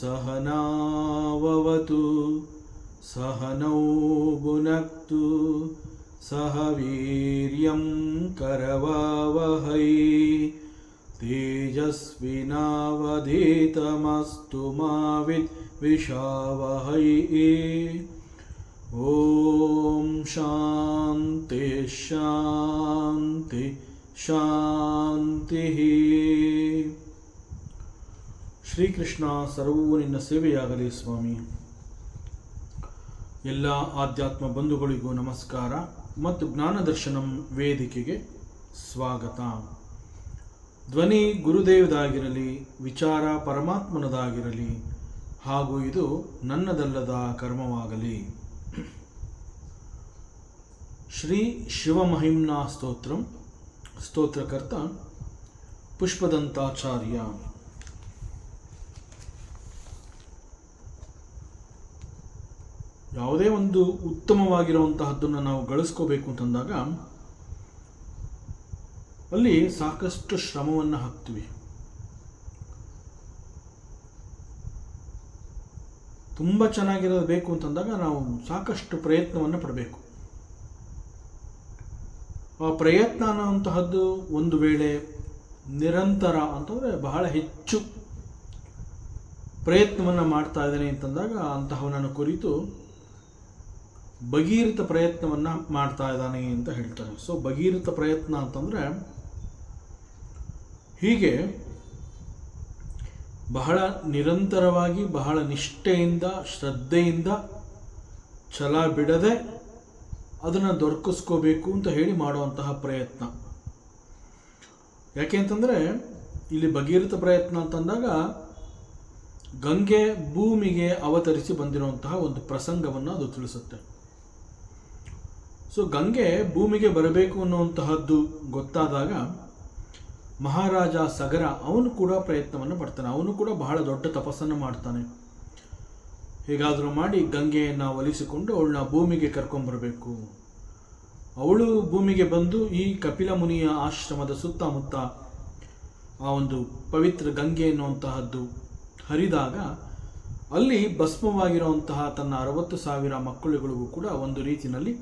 सहनाववतु सहनौ भुनक्तु सह वीर्यं करवावहै तेजस्विनावधीतमस्तु मा विद्विषावहै। ॐ शान्ति शान्ति शान्तिः। ಶ್ರೀಕೃಷ್ಣ ಸರ್ವವೂ ನಿನ್ನ ಸೇವೆಯಾಗಲಿ ಸ್ವಾಮಿ. ಎಲ್ಲ ಆಧ್ಯಾತ್ಮ ಬಂಧುಗಳಿಗೂ ನಮಸ್ಕಾರ ಮತ್ತು ಜ್ಞಾನದರ್ಶನಂ ವೇದಿಕೆಗೆ ಸ್ವಾಗತ. ಧ್ವನಿ ಗುರುದೇವದಾಗಿರಲಿ, ವಿಚಾರ ಪರಮಾತ್ಮನದಾಗಿರಲಿ, ಹಾಗೂ ಇದು ನನ್ನದಲ್ಲದ ಕರ್ಮವಾಗಲಿ. ಶ್ರೀ ಶಿವಮಹಿಮ್ನಾ ಸ್ತೋತ್ರಂ. ಸ್ತೋತ್ರಕರ್ತ ಪುಷ್ಪದಂತಾಚಾರ್ಯ. ಯಾವುದೇ ಒಂದು ಉತ್ತಮವಾಗಿರುವಂತಹದ್ದನ್ನು ನಾವು ಗಳಿಸ್ಕೋಬೇಕು ಅಂತಂದಾಗ ಅಲ್ಲಿ ಸಾಕಷ್ಟು ಶ್ರಮವನ್ನು ಹಾಕ್ತೀವಿ. ತುಂಬ ಚೆನ್ನಾಗಿರೋದು ಬೇಕು ಅಂತಂದಾಗ ನಾವು ಸಾಕಷ್ಟು ಪ್ರಯತ್ನವನ್ನು ಪಡಬೇಕು. ಆ ಪ್ರಯತ್ನ ಅನ್ನುವಂತಹದ್ದು ಒಂದು ವೇಳೆ ನಿರಂತರ ಅಂತಂದರೆ ಬಹಳ ಹೆಚ್ಚು ಪ್ರಯತ್ನವನ್ನು ಮಾಡ್ತಾ ಇದ್ದೇನೆ ಅಂತಂದಾಗ ಅಂತಹವನನ್ನು ಕುರಿತು ಭಗೀರಥ ಪ್ರಯತ್ನವನ್ನು ಮಾಡ್ತಾ ಇದ್ದಾನೆ ಅಂತ ಹೇಳ್ತಾರೆ. ಸೊ ಭಗೀರಥ ಪ್ರಯತ್ನ ಅಂತಂದರೆ ಹೀಗೆ ಬಹಳ ನಿರಂತರವಾಗಿ, ಬಹಳ ನಿಷ್ಠೆಯಿಂದ, ಶ್ರದ್ಧೆಯಿಂದ, ಛಲ ಬಿಡದೆ ಅದನ್ನು ದೊರಕಿಸ್ಕೋಬೇಕು ಅಂತ ಹೇಳಿ ಮಾಡುವಂತಹ ಪ್ರಯತ್ನ. ಯಾಕೆ ಅಂತಂದರೆ ಇಲ್ಲಿ ಭಗೀರಥ ಪ್ರಯತ್ನ ಅಂತಂದಾಗ ಗಂಗೆ ಭೂಮಿಗೆ ಅವತರಿಸಿ ಬಂದಿರುವಂತಹ ಒಂದು ಪ್ರಸಂಗವನ್ನು ಅದು ತಿಳಿಸುತ್ತೆ. ಸೊ ಗಂಗೆ ಭೂಮಿಗೆ ಬರಬೇಕು ಅನ್ನುವಂತಹದ್ದು ಗೊತ್ತಾದಾಗ ಮಹಾರಾಜ ಸಗರ ಅವನು ಕೂಡ ಪ್ರಯತ್ನವನ್ನು ಪಡ್ತಾನೆ. ಅವನು ಕೂಡ ಬಹಳ ದೊಡ್ಡ ತಪಸ್ಸನ್ನು ಮಾಡ್ತಾನೆ. ಹೇಗಾದರೂ ಮಾಡಿ ಗಂಗೆಯನ್ನು ಒಲಿಸಿಕೊಂಡು ಅವಳನ್ನ ಭೂಮಿಗೆ ಕರ್ಕೊಂಡ್ಬರಬೇಕು. ಅವಳು ಭೂಮಿಗೆ ಬಂದು ಈ ಕಪಿಲ ಮುನಿಯ ಆಶ್ರಮದ ಸುತ್ತಮುತ್ತ ಆ ಒಂದು ಪವಿತ್ರ ಗಂಗೆ ಎನ್ನುವಂತಹದ್ದು ಹರಿದಾಗ ಅಲ್ಲಿ ಭಸ್ಮವಾಗಿರುವಂತಹ ತನ್ನ 60,000 ಮಕ್ಕಳುಗಳಿಗೂ ಕೂಡ ಒಂದು ರೀತಿಯಲ್ಲಿ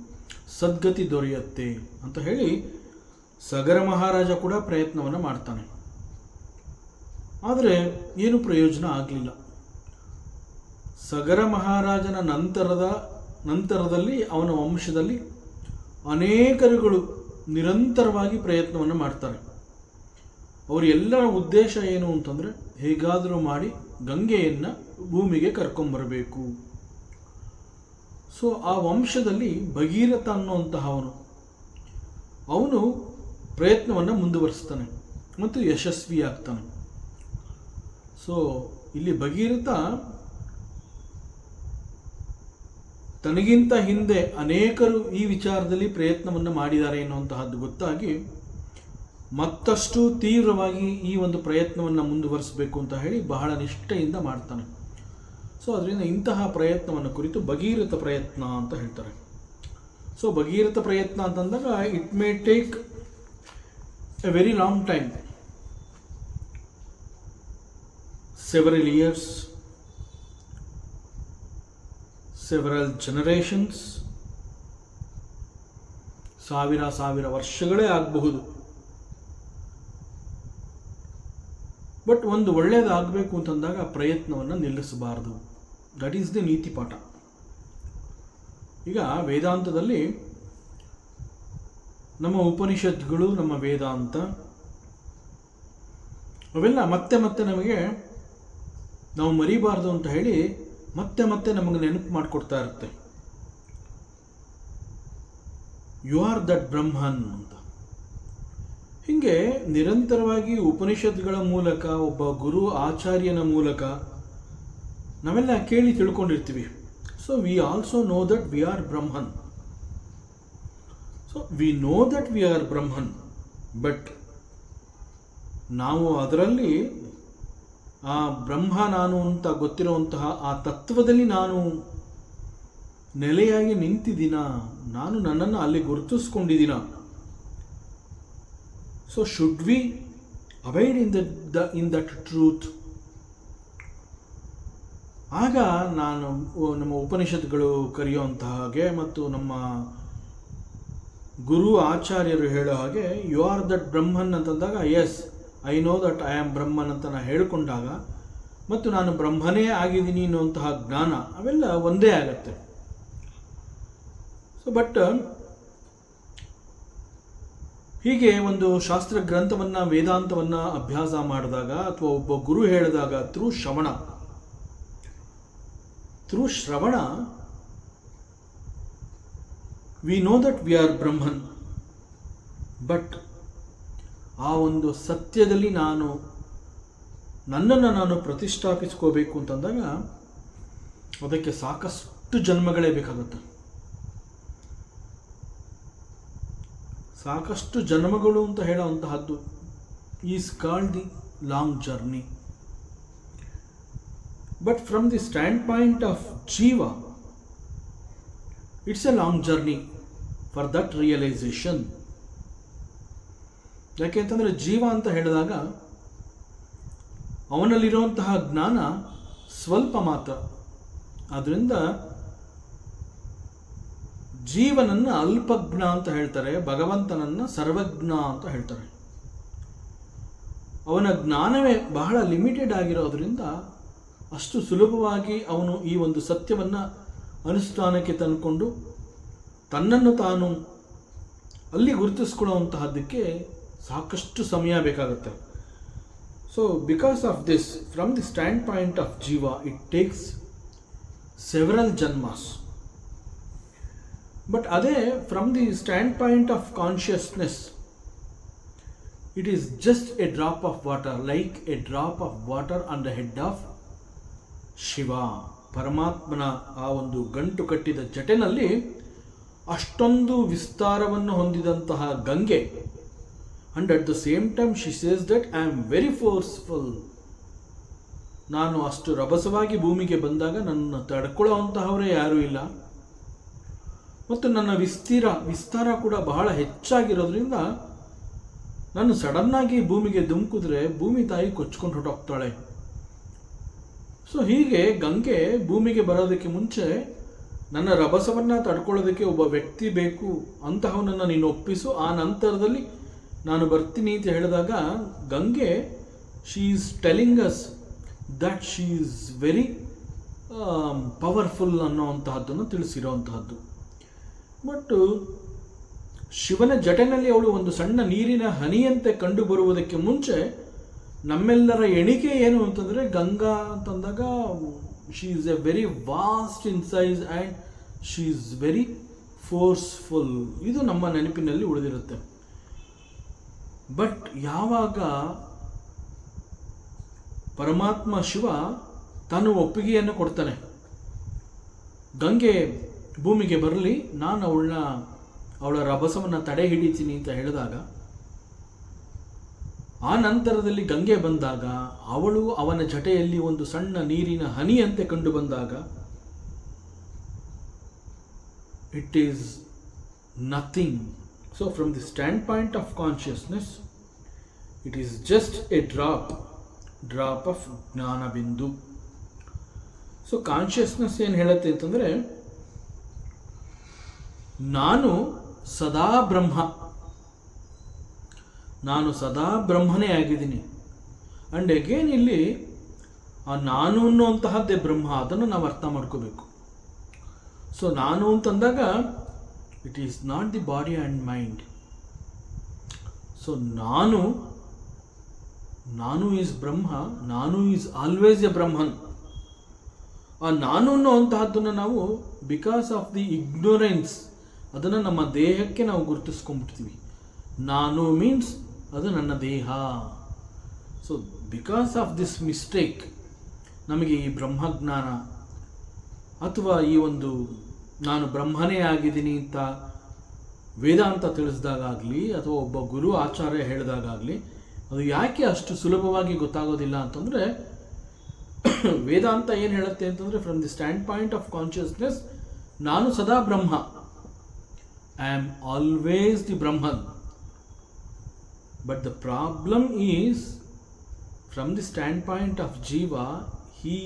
ಸದ್ಗತಿ ದೊರೆಯುತ್ತೆ ಅಂತ ಹೇಳಿ ಸಗರ ಮಹಾರಾಜ ಕೂಡ ಪ್ರಯತ್ನವನ್ನು ಮಾಡ್ತಾನೆ. ಆದರೆ ಏನು ಪ್ರಯೋಜನ ಆಗಲಿಲ್ಲ. ಸಗರ ಮಹಾರಾಜನ ನಂತರದಲ್ಲಿ ಅವನ ವಂಶದಲ್ಲಿ ಅನೇಕರುಗಳು ನಿರಂತರವಾಗಿ ಪ್ರಯತ್ನವನ್ನು ಮಾಡ್ತಾರೆ. ಅವರ ಎಲ್ಲರ ಉದ್ದೇಶ ಏನು ಅಂತಂದರೆ ಹೇಗಾದರೂ ಮಾಡಿ ಗಂಗೆಯನ್ನು ಭೂಮಿಗೆ ಕರ್ಕೊಂಬರಬೇಕು. ಸೊ ಆ ವಂಶದಲ್ಲಿ ಭಗೀರಥ ಅವನು ಪ್ರಯತ್ನವನ್ನು ಮುಂದುವರಿಸ್ತಾನೆ ಮತ್ತು ಯಶಸ್ವಿಯಾಗ್ತಾನೆ. ಸೊ ಇಲ್ಲಿ ಭಗೀರಥ ತನಗಿಂತ ಹಿಂದೆ ಅನೇಕರು ಈ ವಿಚಾರದಲ್ಲಿ ಪ್ರಯತ್ನವನ್ನು ಮಾಡಿದ್ದಾರೆ ಎನ್ನುವಂತಹದ್ದು ಗೊತ್ತಾಗಿ ಮತ್ತಷ್ಟು ತೀವ್ರವಾಗಿ ಈ ಒಂದು ಪ್ರಯತ್ನವನ್ನು ಮುಂದುವರಿಸಬೇಕು ಅಂತ ಹೇಳಿ ಬಹಳ ನಿಷ್ಠೆಯಿಂದ ಮಾಡ್ತಾನೆ. ಸೊ ಅದರಿಂದ ಇಂತಹ ಪ್ರಯತ್ನವನ್ನು ಕುರಿತು ಭಗೀರಥ ಪ್ರಯತ್ನ ಅಂತ ಹೇಳ್ತಾರೆ. ಸೊ ಭಗೀರಥ ಪ್ರಯತ್ನ ಅಂತಂದಾಗ it may take A very long time, several years, several generations, ಸಾವಿರ ವರ್ಷಗಳೇ ಆಗಬಹುದು. ಬಟ್ ಒಂದು ಒಳ್ಳೆಯದಾಗಬೇಕು ಅಂತಂದಾಗ ಪ್ರಯತ್ನವನ್ನು ನಿಲ್ಲಿಸಬಾರದು. ದಟ್ ಈಸ್ ದಿ ನೀತಿ ಪಾಠ. ಈಗ ವೇದಾಂತದಲ್ಲಿ ನಮ್ಮ ಉಪನಿಷತ್ಗಳು, ನಮ್ಮ ವೇದಾಂತ ಅವೆಲ್ಲ ಮತ್ತೆ ನಮಗೆ ನಾವು ಮರಿಬಾರ್ದು ಅಂತ ಹೇಳಿ ಮತ್ತೆ ಮತ್ತೆ ನಮಗೆ ನೆನಪು ಮಾಡಿಕೊಡ್ತಾ ಇರುತ್ತೆ. ಯು ಆರ್ ದಟ್ ಬ್ರಹ್ಮನ್ ಅಂತ. ಹೀಗೆ ನಿರಂತರವಾಗಿ ಉಪನಿಷತ್ಗಳ ಮೂಲಕ, ಒಬ್ಬ ಗುರು ಆಚಾರ್ಯನ ಮೂಲಕ ನಾವೆಲ್ಲ ಕೇಳಿ ತಿಳ್ಕೊಂಡಿರ್ತೀವಿ. So we also know that we are Brahman. So we know that we are Brahman, but ನಾವು ಅದರಲ್ಲಿ ಆ ಬ್ರಹ್ಮ ನಾನು ಅಂತ ಗೊತ್ತಿರುವಂತಹ ಆ ತತ್ವದಲ್ಲಿ ನಾನು ನೆಲೆಯಾಗಿ ನಿಂತಿದ್ದೀನ, ನಾನು ನನ್ನನ್ನು ಅಲ್ಲಿ ಗುರುತಿಸ್ಕೊಂಡಿದ್ದೀನ. So should we abide in that truth? ಆಗ ನಾನು ನಮ್ಮ ಉಪನಿಷತ್ಗಳು ಕರೆಯುವಂತಹ ಹಾಗೆ ಮತ್ತು ನಮ್ಮ ಗುರು ಆಚಾರ್ಯರು ಹೇಳೋ ಹಾಗೆ ಯು ಆರ್ ದಟ್ ಬ್ರಹ್ಮನ್ ಅಂತಂದಾಗ, yes I know that I am Brahman ಅಂತ ನಾನು ಹೇಳಿಕೊಂಡಾಗ ಮತ್ತು ನಾನು ಬ್ರಹ್ಮನೇ ಆಗಿದ್ದೀನಿ ಅನ್ನುವಂತಹ ಜ್ಞಾನ ಅವೆಲ್ಲ ಒಂದೇ ಆಗತ್ತೆ. ಸೊ ಬಟ್ ಹೀಗೆ ಒಂದು ಶಾಸ್ತ್ರ ಗ್ರಂಥವನ್ನು, ವೇದಾಂತವನ್ನು ಅಭ್ಯಾಸ ಮಾಡಿದಾಗ ಅಥವಾ ಒಬ್ಬ ಗುರು ಹೇಳಿದಾಗ ಥ್ರೂ ಶ್ರವಣ we know that we are Brahman. But ಆ ಒಂದು ಸತ್ಯದಲ್ಲಿ ನನ್ನನ್ನು ನಾನು ಪ್ರತಿಷ್ಠಾಪಿಸ್ಕೋಬೇಕು ಅಂತಂದಾಗ ಅದಕ್ಕೆ ಸಾಕಷ್ಟು ಜನ್ಮಗಳೇ ಬೇಕಾಗುತ್ತೆ. ಸಾಕಷ್ಟು ಜನ್ಮಗಳು ಅಂತ ಹೇಳುವಂತಹದ್ದು is called the long journey. But from the standpoint of jiva, it's a long journey for that realisation. ಯಾಕೆ ಅಂತಂದರೆ ಜೀವ ಅಂತ ಹೇಳಿದಾಗ ಅವನಲ್ಲಿರುವಂತಹ ಜ್ಞಾನ ಸ್ವಲ್ಪ ಮಾತ್ರ. ಆದ್ದರಿಂದ ಜೀವನನ್ನು ಅಲ್ಪಜ್ಞ ಅಂತ ಹೇಳ್ತಾರೆ, ಭಗವಂತನನ್ನು ಸರ್ವಜ್ಞ ಅಂತ ಹೇಳ್ತಾರೆ. ಅವನ ಜ್ಞಾನವೇ ಬಹಳ ಲಿಮಿಟೆಡ್ ಆಗಿರೋದ್ರಿಂದ ಅಷ್ಟು ಸುಲಭವಾಗಿ ಅವನು ಈ ಒಂದು ಸತ್ಯವನ್ನು ಅನುಷ್ಠಾನಕ್ಕೆ ತಂದುಕೊಂಡು ತನ್ನನ್ನು ತಾನು ಅಲ್ಲಿ ಗುರುತಿಸ್ಕೊಳ್ಳುವಂತಹದ್ದಕ್ಕೆ ಸಾಕಷ್ಟು ಸಮಯ ಬೇಕಾಗುತ್ತೆ. So because of this, from the standpoint of jiva, it takes several ಜನ್ಮಾಸ್. ಬಟ್ ಅದೇ from the standpoint of consciousness, it is just a drop of water, like a drop of water on the head of Shiva. ಪರಮಾತ್ಮನ ಆ ಒಂದು ಗಂಟು ಕಟ್ಟಿದ ಜಟೆನಲ್ಲಿ ಅಷ್ಟೊಂದು ವಿಸ್ತಾರವನ್ನು ಹೊಂದಿದಂತಹ Ganga. And at the same time she says that I am very forceful. ನಾನು ಅಷ್ಟು ರಭಸವಾಗಿ ಭೂಮಿಗೆ ಬಂದಾಗ ನನ್ನ ತಡ್ಕೊಳ್ಳೋ ಅಂತಹವರೇ ಯಾರೂ ಇಲ್ಲ. ಮತ್ತು ನನ್ನ ವಿಸ್ತಾರ ಕೂಡ ಬಹಳ ಹೆಚ್ಚಾಗಿರೋದ್ರಿಂದ ನಾನು ಸಡನ್ನಾಗಿ ಭೂಮಿಗೆ ಧುಮುಕಿದ್ರೆ ಭೂಮಿ ತಾಯಿ ಕೊಚ್ಕೊಂಡು ಹೊರಟೋಗ್ತಾಳೆ. ಸೊ ಹೀಗೆ ಗಂಗೆ ಭೂಮಿಗೆ ಬರೋದಕ್ಕೆ ಮುಂಚೆ ನನ್ನ ರಭಸವನ್ನು ತಡ್ಕೊಳ್ಳೋದಕ್ಕೆ ಒಬ್ಬ ವ್ಯಕ್ತಿ ಬೇಕು, ಅಂತಹವನನ್ನು ನೀನು ಒಪ್ಪಿಸು, ಆ ನಂತರದಲ್ಲಿ ನಾನು ಬರ್ತೀನಿ ಅಂತ ಹೇಳಿದಾಗ Ganga she is telling us that she is very powerful ಅನ್ನೋವಂತಹದ್ದನ್ನು ತಿಳಿಸಿರೋವಂತಹದ್ದು. ಬಟ್ ಶಿವನ ಜಟೆನಲ್ಲಿ ಅವಳು ಒಂದು ಸಣ್ಣ ನೀರಿನ ಹನಿಯಂತೆ ಕಂಡು ಬರುವುದಕ್ಕೆ ಮುಂಚೆ ನಮ್ಮೆಲ್ಲರ ಎಣಿಕೆ ಏನು ಅಂತಂದರೆ, ಗಂಗಾ ಅಂತಂದಾಗ she is a very vast in size and she is very forceful. ಇದು ನಮ್ಮ ನೆನಪಿನಲ್ಲಿ ಉಳಿದಿರುತ್ತೆ. ಬಟ್ ಯಾವಾಗ ಪರಮಾತ್ಮ ಶಿವ ತಾನು ಒಪ್ಪಿಗೆಯನ್ನು ಕೊಡ್ತಾನೆ, ಗಂಗೆ ಭೂಮಿಗೆ ಬರಲಿ, ನಾನು ಅವಳ ರಭಸವನ್ನು ತಡೆ ಹಿಡಿತೀನಿ ಅಂತ ಹೇಳಿದಾಗ, ಆ ನಂತರದಲ್ಲಿ ಗಂಗೆ ಬಂದಾಗ ಅವಳು ಅವನ ಜಟೆಯಲ್ಲಿ ಒಂದು ಸಣ್ಣ ನೀರಿನ ಹನಿಯಂತೆ ಕಂಡು ಬಂದಾಗ, it is nothing. So from the standpoint of consciousness, it is just a drop of ಜ್ಞಾನ ಬಿಂದು. ಸೊ ಕಾನ್ಷಿಯಸ್ನೆಸ್ ಏನು ಹೇಳುತ್ತೆ ಅಂತಂದರೆ, ನಾನು ಸದಾ ಬ್ರಹ್ಮ, ನಾನು ಸದಾ ಬ್ರಹ್ಮನೇ ಆಗಿದ್ದೀನಿ. ಆ್ಯಂಡ್ ಅಗೇನ್ ಇಲ್ಲಿ ಆ ನಾನು ಅನ್ನುವಂತಹದ್ದೇ ಬ್ರಹ್ಮ, ಅದನ್ನು ನಾವು ಅರ್ಥ ಮಾಡ್ಕೋಬೇಕು. ಸೊ ನಾನು ಅಂತಂದಾಗ it is not the body and mind. So ನಾನು ಈಸ್ ಬ್ರಹ್ಮ, ನಾನು ಈಸ್ ಆಲ್ವೇಸ್ ಎ ಬ್ರಹ್ಮನ್. ಆ ನಾನು ಅನ್ನುವಂತಹದ್ದನ್ನು ನಾವು ಬಿಕಾಸ್ ಆಫ್ ದಿ ಇಗ್ನೋರೆನ್ಸ್ ಅದನ್ನು ನಮ್ಮ ದೇಹಕ್ಕೆ ನಾವು ಗುರುತಿಸ್ಕೊಂಡ್ಬಿಡ್ತೀವಿ. ನಾನು ಮೀನ್ಸ್ ಅದು ನನ್ನ ದೇಹ. So because of this mistake ನಮಗೆ ಈ ಬ್ರಹ್ಮಜ್ಞಾನ ಅಥವಾ ಈ ಒಂದು ನಾನು ಬ್ರಹ್ಮನೇ ಆಗಿದ್ದೀನಿ ಅಂತ ವೇದಾಂತ ತಿಳಿಸಿದಾಗಲಿ ಅಥವಾ ಒಬ್ಬ ಗುರು ಆಚಾರ್ಯ ಹೇಳಿದಾಗಲಿ ಅದು ಯಾಕೆ ಅಷ್ಟು ಸುಲಭವಾಗಿ ಗೊತ್ತಾಗೋದಿಲ್ಲ ಅಂತಂದರೆ, ವೇದಾಂತ ಏನು ಹೇಳುತ್ತೆ ಅಂತಂದರೆ, from the standpoint of consciousness ನಾನು ಸದಾ Brahma, I am always the Brahman. But the problem is from the standpoint of jiva, he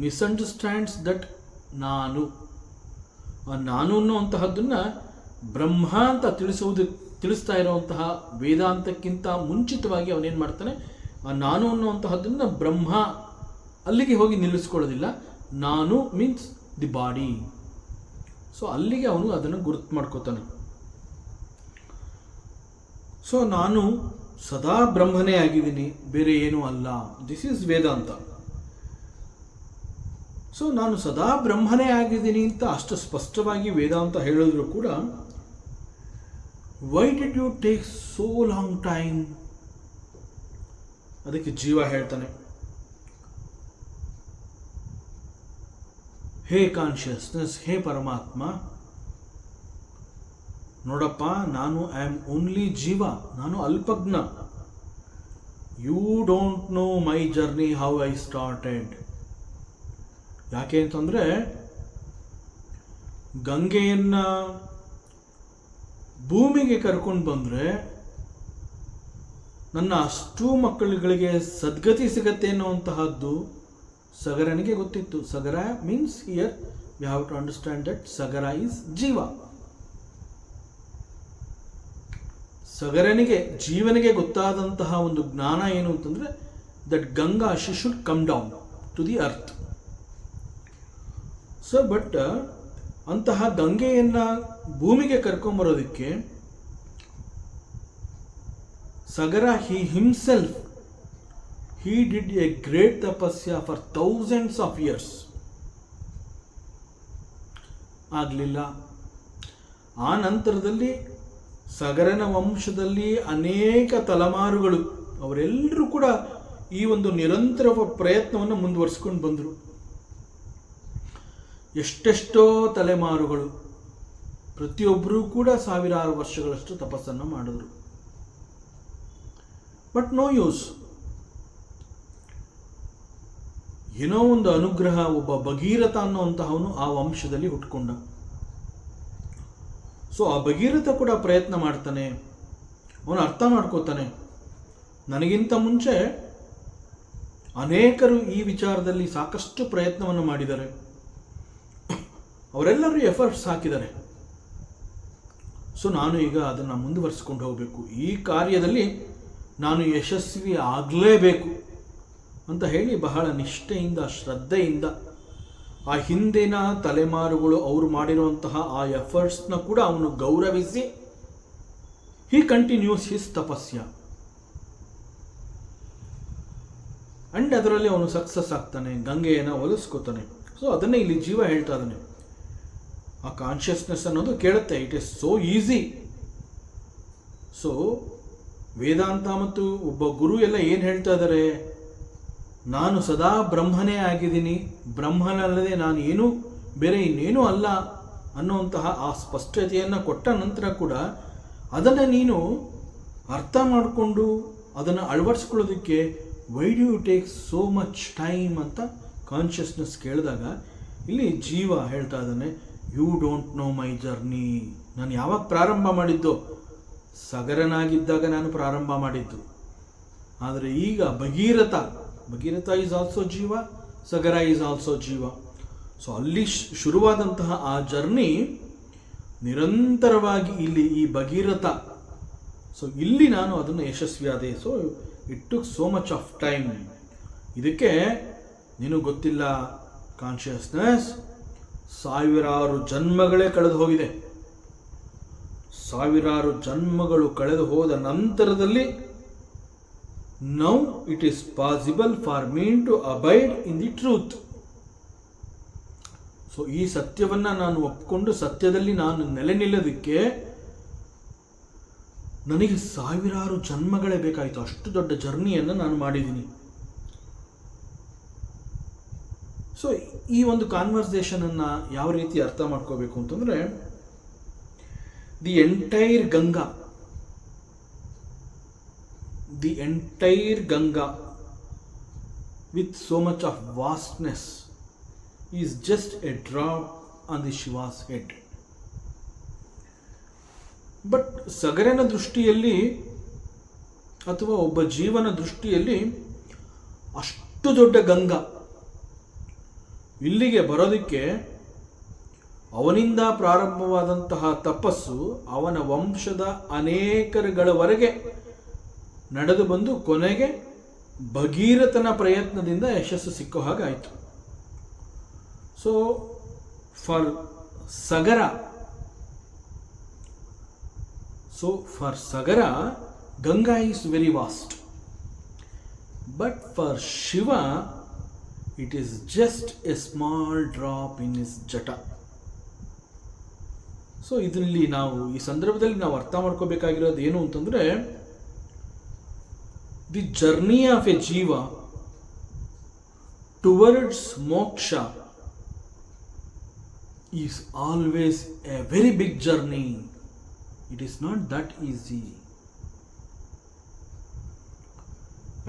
ಮಿಸ್ಅಂಡರ್ಸ್ಟ್ಯಾಂಡ್ಸ್ that ನಾನು ಅನ್ನುವಂತಹದ್ದನ್ನು ಬ್ರಹ್ಮ ಅಂತ ತಿಳಿಸ್ತಾ ಇರುವಂತಹ ವೇದಾಂತಕ್ಕಿಂತ ಮುಂಚಿತವಾಗಿ ಅವನೇನು ಮಾಡ್ತಾನೆ, ಆ ನಾನು ಅನ್ನುವಂತಹದ್ದನ್ನು ಬ್ರಹ್ಮ ಅಲ್ಲಿಗೆ ಹೋಗಿ ನಿಲ್ಲಿಸ್ಕೊಳ್ಳೋದಿಲ್ಲ. ನಾನು ಮೀನ್ಸ್ ದಿ ಬಾಡಿ. ಸೊ ಅಲ್ಲಿಗೆ ಅವನು ಅದನ್ನು ಗುರುತು ಮಾಡ್ಕೋತಾನೆ. ಸೊ ನಾನು ಸದಾ ಬ್ರಹ್ಮನೇ ಆಗಿದ್ದೀನಿ, ಬೇರೆ ಏನೂ ಅಲ್ಲ. This is Vedanta. ಸೊ ನಾನು ಸದಾ ಬ್ರಹ್ಮನೇ ಆಗಿದ್ದೀನಿ ಅಂತ ಅಷ್ಟು ಸ್ಪಷ್ಟವಾಗಿ ವೇದಾಂತ ಹೇಳಿದ್ರು ಕೂಡ, why did you take so long time? ಅದಕ್ಕೆ ಜೀವ ಹೇಳ್ತಾನೆ, ಹೇ ಕಾನ್ಷಿಯಸ್ನೆಸ್, ಹೇ ಪರಮಾತ್ಮ, ನೋಡಪ್ಪ, ನಾನು ಐ ಆಮ್ ಓನ್ಲಿ ಜೀವ, ನಾನು ಅಲ್ಪಜ್ಞ. You don't know my journey how I started. ಯಾಕೆ ಅಂತಂದರೆ, ಗಂಗೆಯನ್ನು ಭೂಮಿಗೆ ಕರ್ಕೊಂಡು ಬಂದರೆ ನನ್ನ ಅಷ್ಟೂ ಮಕ್ಕಳುಗಳಿಗೆ ಸದ್ಗತಿ ಸಿಗತ್ತೆ ಅನ್ನುವಂತಹದ್ದು ಸಗರನಿಗೆ ಗೊತ್ತಿತ್ತು. Sagara means here we have to understand that Sagara is jiva. ಸಗರನಿಗೆ, ಜೀವನಿಗೆ ಗೊತ್ತಾದಂತಹ ಒಂದು ಜ್ಞಾನ ಏನು ಅಂತಂದರೆ, that Ganga she should come down to the earth. So but ಅಂತಹ ಗಂಗೆಯನ್ನು ಭೂಮಿಗೆ ಕರ್ಕೊಂಬರೋದಕ್ಕೆ Sagara himself he did a great tapasya for thousands of years. ಆಗಲಿಲ್ಲ. ಆ ನಂತರದಲ್ಲಿ ಸಗರನ ವಂಶದಲ್ಲಿ ಅನೇಕ ತಲೆಮಾರುಗಳು ಅವರೆಲ್ಲರೂ ಕೂಡ ಈ ಒಂದು ನಿರಂತರ ಪ್ರಯತ್ನವನ್ನು ಮುಂದುವರಿಸ್ಕೊಂಡು ಬಂದರು. ಎಷ್ಟೆಷ್ಟೋ ತಲೆಮಾರುಗಳು, ಪ್ರತಿಯೊಬ್ಬರೂ ಕೂಡ ಸಾವಿರಾರು ವರ್ಷಗಳಷ್ಟು ತಪಸ್ಸನ್ನು ಮಾಡಿದ್ರು. But no use. ಏನೋ ಒಂದು ಅನುಗ್ರಹ, ಒಬ್ಬ ಭಗೀರಥ ಅನ್ನುವಂತಹವನು ಆ ವಂಶದಲ್ಲಿ ಹುಟ್ಕೊಂಡ. ಸೊ ಆ ಭಗೀರಥ ಕೂಡ ಪ್ರಯತ್ನ ಮಾಡ್ತಾನೆ. ಅವನು ಅರ್ಥ ಮಾಡ್ಕೋತಾನೆ, ನನಗಿಂತ ಮುಂಚೆ ಅನೇಕರು ಈ ವಿಚಾರದಲ್ಲಿ ಸಾಕಷ್ಟು ಪ್ರಯತ್ನವನ್ನು ಮಾಡಿದ್ದಾರೆ, ಅವರೆಲ್ಲರೂ ಎಫರ್ಟ್ಸ್ ಹಾಕಿದ್ದಾರೆ. ಸೊ ನಾನು ಈಗ ಅದನ್ನು ಮುಂದುವರಿಸ್ಕೊಂಡು ಹೋಗಬೇಕು, ಈ ಕಾರ್ಯದಲ್ಲಿ ನಾನು ಯಶಸ್ವಿ ಆಗಲೇಬೇಕು ಅಂತ ಹೇಳಿ ಬಹಳ ನಿಷ್ಠೆಯಿಂದ, ಶ್ರದ್ಧೆಯಿಂದ ಆ ಹಿಂದಿನ ತಲೆಮಾರುಗಳು ಅವರು ಮಾಡಿರುವಂತಹ ಆ ಎಫರ್ಟ್ಸ್ನ ಕೂಡ ಅವನು ಗೌರವಿಸಿ ಹಿ ಕಂಟಿನ್ಯೂಸ್ ಹಿಸ್ ತಪಸ್ಯ. ಅಂಡ್ ಅದರಲ್ಲಿ ಅವನು ಸಕ್ಸಸ್ ಆಗ್ತಾನೆ, ಗಂಗೆಯನ್ನು ಒಲಿಸ್ಕೋತಾನೆ. ಸೊ ಅದನ್ನೇ ಇಲ್ಲಿ ಜೀವ ಹೇಳ್ತಾ ಇದ್ದಾನೆ. ಆ ಕಾನ್ಷಿಯಸ್ನೆಸ್ ಅನ್ನೋದು ಕೇಳುತ್ತೆ, it is so easy. So Vedanta ಮತ್ತು ಒಬ್ಬ ಗುರು ಎಲ್ಲ ಏನು ಹೇಳ್ತಾ ಇದ್ದಾರೆ, ನಾನು ಸದಾ ಬ್ರಹ್ಮನೇ ಆಗಿದ್ದೀನಿ, ಬ್ರಹ್ಮನಲ್ಲದೆ ನಾನು ಏನೂ ಬೇರೆ ಇನ್ನೇನೂ ಅಲ್ಲ ಅನ್ನುವಂತಹ ಆ ಸ್ಪಷ್ಟತೆಯನ್ನು ಕೊಟ್ಟ ನಂತರ ಕೂಡ ಅದನ್ನು ನೀನು ಅರ್ಥ ಮಾಡಿಕೊಂಡು ಅದನ್ನು ಅಳವಡಿಸ್ಕೊಳ್ಳೋದಕ್ಕೆ why do you take so much time ಅಂತ ಕಾನ್ಷಿಯಸ್ನೆಸ್ ಕೇಳಿದಾಗ ಇಲ್ಲಿ ಜೀವ ಹೇಳ್ತಾ ಇದ್ದಾನೆ, you don't know my journey. ನಾನು ಯಾವಾಗ ಪ್ರಾರಂಭ ಮಾಡಿದ್ದು? ಸಗರನಾಗಿದ್ದಾಗ ನಾನು ಪ್ರಾರಂಭ ಮಾಡಿದ್ದು. ಆದರೆ ಈಗ ಭಗೀರಥ ಈಸ್ ಆಲ್ಸೋ ಜೀವ, ಸಗರ ಈಸ್ ಆಲ್ಸೋ ಜೀವ. ಸೊ ಅಲ್ಲಿ ಶುರುವಾದಂತಹ ಆ ಜರ್ನಿ ನಿರಂತರವಾಗಿ ಇಲ್ಲಿ ಈ ಭಗೀರಥ, ಸೊ ಇಲ್ಲಿ ನಾನು ಅದನ್ನು ಯಶಸ್ವಿಯಾದೆ. So it took so much of time. ಇದಕ್ಕೆ ನಿನಗೆ ಗೊತ್ತಿಲ್ಲ ಕಾನ್ಷಿಯಸ್ನೆಸ್, ಸಾವಿರಾರು ಜನ್ಮಗಳೇ ಕಳೆದು ಹೋಗಿದೆ. ಸಾವಿರಾರು ಜನ್ಮಗಳು ಕಳೆದು ಹೋದ ನಂತರದಲ್ಲಿ now it is possible for me to abide in the truth. So ಈ ಸತ್ಯವನ್ನು ನಾನು ಒಪ್ಪಿಕೊಂಡು ಸತ್ಯದಲ್ಲಿ ನಾನು ನೆಲೆ ನಿಲ್ಲೋದಕ್ಕೆ ನನಗೆ ಸಾವಿರಾರು ಜನ್ಮಗಳೇ ಬೇಕಾಯಿತು. ಅಷ್ಟು ದೊಡ್ಡ ಜರ್ನಿಯನ್ನು ನಾನು ಮಾಡಿದ್ದೀನಿ. ಸೊ ಈ ಒಂದು ಕಾನ್ವರ್ಸೇಷನನ್ನು ಯಾವ ರೀತಿ ಅರ್ಥ ಮಾಡ್ಕೋಬೇಕು ಅಂತಂದರೆ, the entire Ganga with so much of vastness is just a drop on the Shiva's head. But ಸಗರನ ದೃಷ್ಟಿಯಲ್ಲಿ ಅಥವಾ ಒಬ್ಬ ಜೀವನ ದೃಷ್ಟಿಯಲ್ಲಿ ಅಷ್ಟು ದೊಡ್ಡ ಗಂಗಾ ಇಲ್ಲಿಗೆ ಬರೋದಕ್ಕೆ ಅವನಿಂದ ಪ್ರಾರಂಭವಾದಂತಹ ತಪಸ್ಸು ಅವನ ವಂಶದ ಅನೇಕರುಗಳವರೆಗೆ ನಡೆದು ಬಂದು ಕೊನೆಗೆ ಭಗೀರಥನ ಪ್ರಯತ್ನದಿಂದ ಯಶಸ್ಸು ಸಿಕ್ಕೋ ಹಾಗಾಯಿತು. So for Sagara Ganga is very vast, but for Shiva it is just a small drop in his jata. So ಇದರಲ್ಲಿ ಈ ಸಂದರ್ಭದಲ್ಲಿ ನಾವು ಅರ್ಥ ಮಾಡ್ಕೋಬೇಕಾಗಿರೋದು ಏನು ಅಂತಂದರೆ, the journey of a jiva towards moksha is always a very big journey. It is not that easy.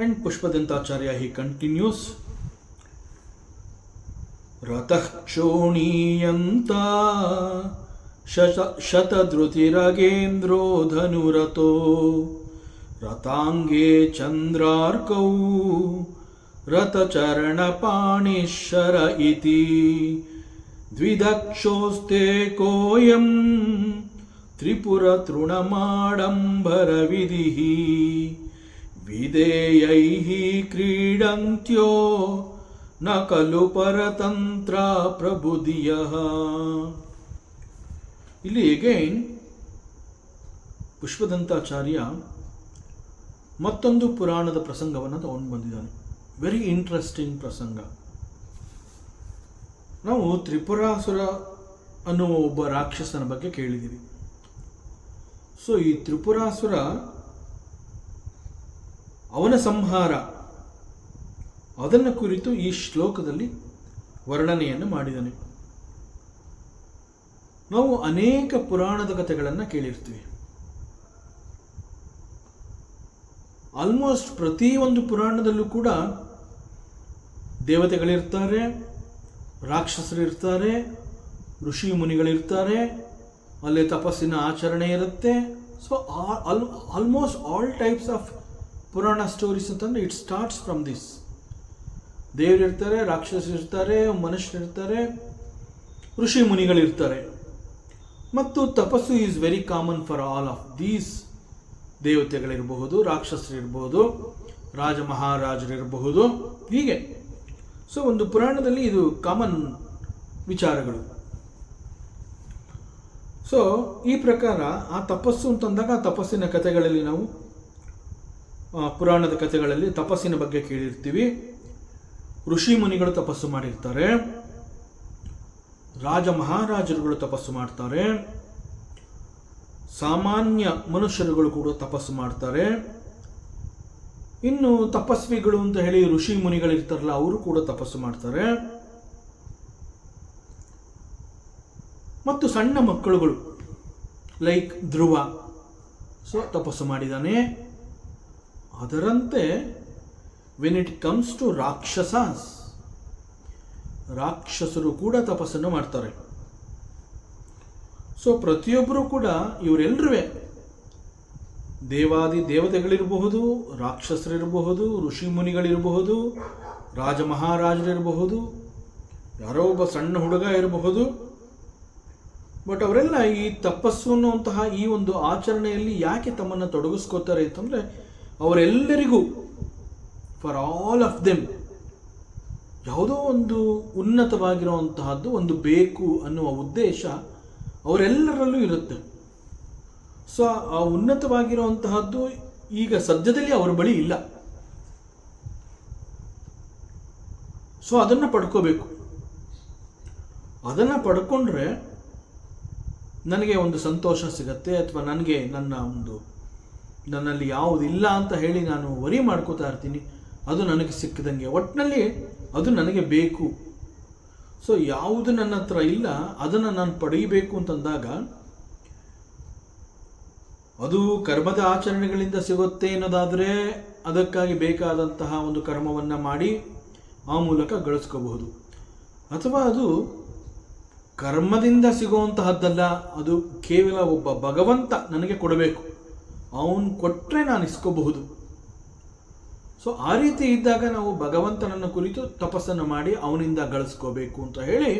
And Pushpadantacharya, he continues, ratah choniyanta shatadrutiraghendro dhanurato ರತಾಂಗೇ ಚಂದ್ರಾರ್ಕೌ ರಥಚರಣಪಾಣಿಶ್ಶರ ಇತಿ ದ್ವಿದಕ್ಷೋಸ್ತೆ ಕೋಯಂ ತ್ರಿಪುರ ತೃಣಮಾಡಂಬರ ವಿಧಿಃ ವಿಧೇಯೈಃ ಕ್ರೀಡಂತ್ಯೋ ನ ಖಲು ಪರತಂತ್ರ ಪ್ರಬುಧಿಯಃ. ಇಲ್ಲಿ ಅಗೈನ್ ಪುಷ್ಪದಂತಾಚಾರ್ಯ ಮತ್ತೊಂದು ಪುರಾಣದ ಪ್ರಸಂಗವನ್ನು ತಗೊಂಡು ಬಂದಿದ್ದಾನೆ. ವೆರಿ ಇಂಟ್ರೆಸ್ಟಿಂಗ್ ಪ್ರಸಂಗ. ನಾವು ತ್ರಿಪುರಾಸುರ ಅನ್ನುವ ಒಬ್ಬ ರಾಕ್ಷಸನ ಬಗ್ಗೆ ಕೇಳಿದ್ದೀವಿ. ಸೊ ಈ ತ್ರಿಪುರಾಸುರ, ಅವನ ಸಂಹಾರ, ಅದನ್ನು ಕುರಿತು ಈ ಶ್ಲೋಕದಲ್ಲಿ ವರ್ಣನೆಯನ್ನು ಮಾಡಿದ್ದಾನೆ. ನಾವು ಅನೇಕ ಪುರಾಣದ ಕಥೆಗಳನ್ನು ಕೇಳಿರ್ತೀವಿ. ಆಲ್ಮೋಸ್ಟ್ ಪ್ರತಿಯೊಂದು ಪುರಾಣದಲ್ಲೂ ಕೂಡ ದೇವತೆಗಳಿರ್ತಾರೆ, ರಾಕ್ಷಸರಿರ್ತಾರೆ, ಋಷಿ ಮುನಿಗಳಿರ್ತಾರೆ, ಅಲ್ಲಿ ತಪಸ್ಸಿನ ಆಚರಣೆ ಇರುತ್ತೆ. So almost all types of purana stories ಅಂತಂದರೆ ಇಟ್ ಸ್ಟಾರ್ಟ್ಸ್ ಫ್ರಮ್ ದಿಸ್. ದೇವರಿರ್ತಾರೆ, ರಾಕ್ಷಸರಿರ್ತಾರೆ, ಮನುಷ್ಯರಿರ್ತಾರೆ, ಋಷಿ ಮುನಿಗಳಿರ್ತಾರೆ. ಮತ್ತು tapas is very common for all of these. ದೇವತೆಗಳಿರಬಹುದು, ರಾಕ್ಷಸರಿರಬಹುದು, ರಾಜ ಮಹಾರಾಜರಿರಬಹುದು, ಹೀಗೆ. ಸೊ ಒಂದು ಪುರಾಣದಲ್ಲಿ ಇದು ಕಾಮನ್ ವಿಚಾರಗಳು. ಸೊ ಈ ಪ್ರಕಾರ ಆ ತಪಸ್ಸು ಅಂತಂದಾಗ ಆ ತಪಸ್ಸಿನ ಕಥೆಗಳಲ್ಲಿ ನಾವು ಪುರಾಣದ ಕಥೆಗಳಲ್ಲಿ ತಪಸ್ಸಿನ ಬಗ್ಗೆ ಕೇಳಿರ್ತೀವಿ. ಋಷಿ ಮುನಿಗಳು ತಪಸ್ಸು ಮಾಡಿರ್ತಾರೆ, ರಾಜ ಮಹಾರಾಜರುಗಳು ತಪಸ್ಸು ಮಾಡ್ತಾರೆ, ಸಾಮಾನ್ಯ ಮನುಷ್ಯರುಗಳು ಕೂಡ ತಪಸ್ಸು ಮಾಡ್ತಾರೆ. ಇನ್ನು ತಪಸ್ವಿಗಳು ಅಂತ ಹೇಳಿ ಋಷಿ ಮುನಿಗಳಿರ್ತಾರಲ್ಲ, ಅವರು ಕೂಡ ತಪಸ್ಸು ಮಾಡ್ತಾರೆ. ಮತ್ತು ಸಣ್ಣ ಮಕ್ಕಳುಗಳು ಲೈಕ್ ಧ್ರುವ, ಸೊ ತಪಸ್ಸು ಮಾಡಿದ್ದಾನೆ. ಅದರಂತೆ ವೆನ್ ಇಟ್ ಕಮ್ಸ್ ಟು ರಾಕ್ಷಸರು ಕೂಡ ತಪಸ್ಸನ್ನು ಮಾಡ್ತಾರೆ. ಸೊ ಪ್ರತಿಯೊಬ್ಬರೂ ಕೂಡ, ಇವರೆಲ್ಲರೂ ದೇವಾದಿ ದೇವತೆಗಳಿರಬಹುದು, ರಾಕ್ಷಸರಿರಬಹುದು, ಋಷಿ ಮುನಿಗಳಿರಬಹುದು, ರಾಜ ಮಹಾರಾಜರಿರಬಹುದು, ಯಾರೋ ಒಬ್ಬ ಸಣ್ಣ ಹುಡುಗ ಇರಬಹುದು. ಬಟ್ ಅವರೆಲ್ಲ ಈ ತಪಸ್ಸು ಅನ್ನುವಂತಹ ಈ ಒಂದು ಆಚರಣೆಯಲ್ಲಿ ಯಾಕೆ ತಮ್ಮನ್ನು ತೊಡಗಿಸ್ಕೋತಾರೆ ಅಂತಂದರೆ, ಅವರೆಲ್ಲರಿಗೂ, ಫಾರ್ ಆಲ್ ಆಫ್ ದೆಮ್, ಯಾವುದೋ ಒಂದು ಉನ್ನತವಾಗಿರುವಂತಹದ್ದು ಒಂದು ಬೇಕು ಅನ್ನುವ ಉದ್ದೇಶ ಅವರೆಲ್ಲರಲ್ಲೂ ಇರುತ್ತೆ. ಸೊ ಆ ಉನ್ನತವಾಗಿರುವಂತಹದ್ದು ಈಗ ಸದ್ಯದಲ್ಲಿ ಅವರ ಬಳಿ ಇಲ್ಲ. ಸೊ ಅದನ್ನು ಪಡ್ಕೋಬೇಕು. ಅದನ್ನು ಪಡ್ಕೊಂಡ್ರೆ ನನಗೆ ಒಂದು ಸಂತೋಷ ಸಿಗತ್ತೆ, ಅಥವಾ ನನಗೆ ನನ್ನಲ್ಲಿ ಯಾವುದಿಲ್ಲ ಅಂತ ಹೇಳಿ ನಾನು ವರಿ ಮಾಡ್ಕೋತಾ ಇರ್ತೀನಿ, ಅದು ನನಗೆ ಸಿಕ್ಕದಂಗೆ. ಒಟ್ಟಿನಲ್ಲಿ ಅದು ನನಗೆ ಬೇಕು. ಸೊ ಯಾವುದು ನನ್ನ ಹತ್ರ ಇಲ್ಲ ಅದನ್ನು ನಾನು ಪಡೆಯಬೇಕು ಅಂತಂದಾಗ ಅದು ಕರ್ಮದ ಆಚರಣೆಗಳಿಂದ ಸಿಗುತ್ತೆ ಅನ್ನೋದಾದರೆ ಅದಕ್ಕಾಗಿ ಬೇಕಾದಂತಹ ಒಂದು ಕರ್ಮವನ್ನು ಮಾಡಿ ಆ ಮೂಲಕ ಗಳಿಸ್ಕೋಬಹುದು. ಅಥವಾ ಅದು ಕರ್ಮದಿಂದ ಸಿಗುವಂತಹದ್ದಲ್ಲ, ಅದು ಕೇವಲ ಒಬ್ಬ ಭಗವಂತ ನನಗೆ ಕೊಡಬೇಕು, ಅವನು ಕೊಟ್ಟರೆ ನಾನು ಇಸ್ಕೋಬಹುದು. ಸೊ ಆ ರೀತಿ ಇದ್ದಾಗ ನಾವು ಭಗವಂತನನ್ನು ಕುರಿತು ತಪಸ್ಸನ್ನು ಮಾಡಿ ಅವನಿಂದ ಗಳಿಸ್ಕೋಬೇಕು ಅಂತ ಹೇಳಿ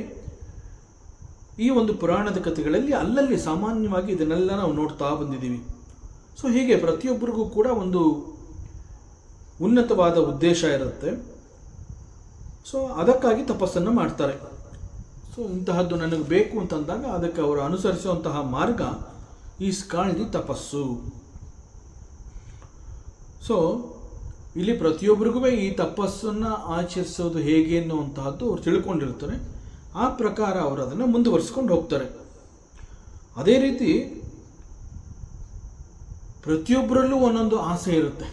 ಈ ಒಂದು ಪುರಾಣದ ಕಥೆಗಳಲ್ಲಿ ಅಲ್ಲಲ್ಲಿ ಸಾಮಾನ್ಯವಾಗಿ ಇದನ್ನೆಲ್ಲ ನಾವು ನೋಡ್ತಾ ಬಂದಿದ್ದೀವಿ. ಸೊ ಹೀಗೆ ಪ್ರತಿಯೊಬ್ಬರಿಗೂ ಕೂಡ ಒಂದು ಉನ್ನತವಾದ ಉದ್ದೇಶ ಇರುತ್ತೆ. ಸೊ ಅದಕ್ಕಾಗಿ ತಪಸ್ಸನ್ನು ಮಾಡ್ತಾರೆ. ಸೊ ಇಂತಹದ್ದು ನನಗೆ ಬೇಕು ಅಂತಂದಾಗ ಅದಕ್ಕೆ ಅವರು ಅನುಸರಿಸುವಂತಹ ಮಾರ್ಗ ಈ ಸ್ಕಾಳ್ದಿ ತಪಸ್ಸು. ಸೊ ಇಲ್ಲಿ ಪ್ರತಿಯೊಬ್ಬರಿಗೂ ಈ ತಪಸ್ಸನ್ನು ಆಚರಿಸೋದು ಹೇಗೆ ಅನ್ನುವಂತಹದ್ದು ಅವ್ರು ತಿಳ್ಕೊಂಡಿರ್ತಾರೆ. ಆ ಪ್ರಕಾರ ಅವರು ಅದನ್ನು ಮುಂದುವರಿಸ್ಕೊಂಡು ಹೋಗ್ತಾರೆ. ಅದೇ ರೀತಿ ಪ್ರತಿಯೊಬ್ಬರಲ್ಲೂ ಒಂದೊಂದು ಆಸೆ ಇರುತ್ತೆ.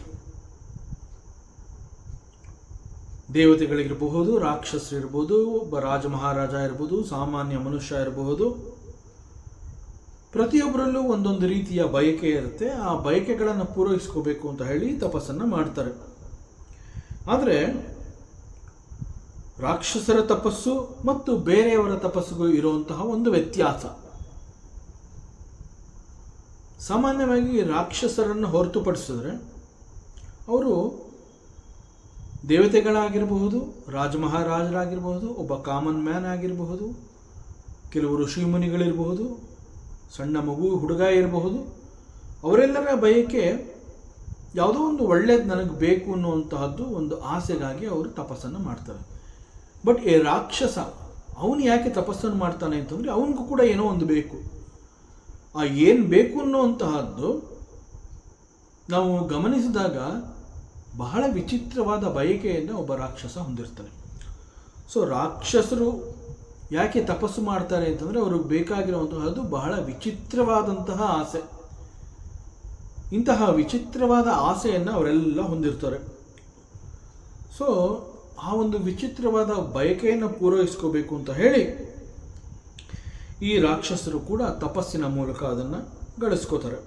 ದೇವತೆಗಳಿಗಿರಬಹುದು, ರಾಕ್ಷಸರಿರ್ಬೋದು, ಒಬ್ಬ ರಾಜ ಮಹಾರಾಜ ಇರ್ಬೋದು, ಸಾಮಾನ್ಯ ಮನುಷ್ಯ ಇರಬಹುದು. ಪ್ರತಿಯೊಬ್ಬರಲ್ಲೂ ಒಂದೊಂದು ರೀತಿಯ ಬಯಕೆ ಇರುತ್ತೆ. ಆ ಬಯಕೆಗಳನ್ನು ಪೂರೈಸ್ಕೋಬೇಕು ಅಂತ ಹೇಳಿ ತಪಸ್ಸನ್ನು ಮಾಡ್ತಾರೆ. ಆದರೆ ರಾಕ್ಷಸರ ತಪಸ್ಸು ಮತ್ತು ಬೇರೆಯವರ ತಪಸ್ಸಿಗೂ ಇರುವಂತಹ ಒಂದು ವ್ಯತ್ಯಾಸ. ಸಾಮಾನ್ಯವಾಗಿ ರಾಕ್ಷಸರನ್ನು ಹೊರತುಪಡಿಸಿದ್ರೆ ಅವರು ದೇವತೆಗಳಾಗಿರಬಹುದು, ರಾಜಮಹಾರಾಜರಾಗಿರಬಹುದು, ಒಬ್ಬ ಕಾಮನ್ ಮ್ಯಾನ್ ಆಗಿರಬಹುದು, ಕೆಲವು ಋಷಿಮುನಿಗಳಿರಬಹುದು, ಸಣ್ಣ ಮಗು ಹುಡುಗ ಇರಬಹುದು. ಅವರೆಲ್ಲರ ಬಯಕೆ ಯಾವುದೋ ಒಂದು ಒಳ್ಳೇದು ನನಗೆ ಬೇಕು ಅನ್ನುವಂತಹದ್ದು ಒಂದು ಆಸೆಗಾಗಿ ಅವರು ತಪಸ್ಸನ್ನು ಮಾಡ್ತಾರೆ. ಬಟ್ ಈ ರಾಕ್ಷಸ ಅವನು ಯಾಕೆ ತಪಸ್ಸನ್ನು ಮಾಡ್ತಾನೆ ಅಂತಂದರೆ ಅವನಿಗೂ ಕೂಡ ಏನೋ ಒಂದು ಬೇಕು. ಆ ಏನು ಬೇಕು ಅನ್ನುವಂತಹದ್ದು ನಾವು ಗಮನಿಸಿದಾಗ ಬಹಳ ವಿಚಿತ್ರವಾದ ಬಯಕೆಯನ್ನು ಒಬ್ಬ ರಾಕ್ಷಸ ಹೊಂದಿರ್ತಾನೆ. ಸೊ ರಾಕ್ಷಸರು ಯಾಕೆ ತಪಸ್ಸು ಮಾಡ್ತಾರೆ ಅಂತಂದರೆ ಅವ್ರಿಗೆ ಬೇಕಾಗಿರುವಂತಹದ್ದು ಬಹಳ ವಿಚಿತ್ರವಾದಂತಹ ಆಸೆ. ಇಂತಹ ವಿಚಿತ್ರವಾದ ಆಸೆಯನ್ನು ಅವರೆಲ್ಲ ಹೊಂದಿರ್ತಾರೆ. ಸೊ ಆ ಒಂದು ವಿಚಿತ್ರವಾದ ಬಯಕೆಯನ್ನು ಪೂರೈಸ್ಕೋಬೇಕು ಅಂತ ಹೇಳಿ ಈ ರಾಕ್ಷಸರು ಕೂಡ ತಪಸ್ಸಿನ ಮೂಲಕ ಅದನ್ನು ಗಳಿಸ್ಕೋತಾರೆ.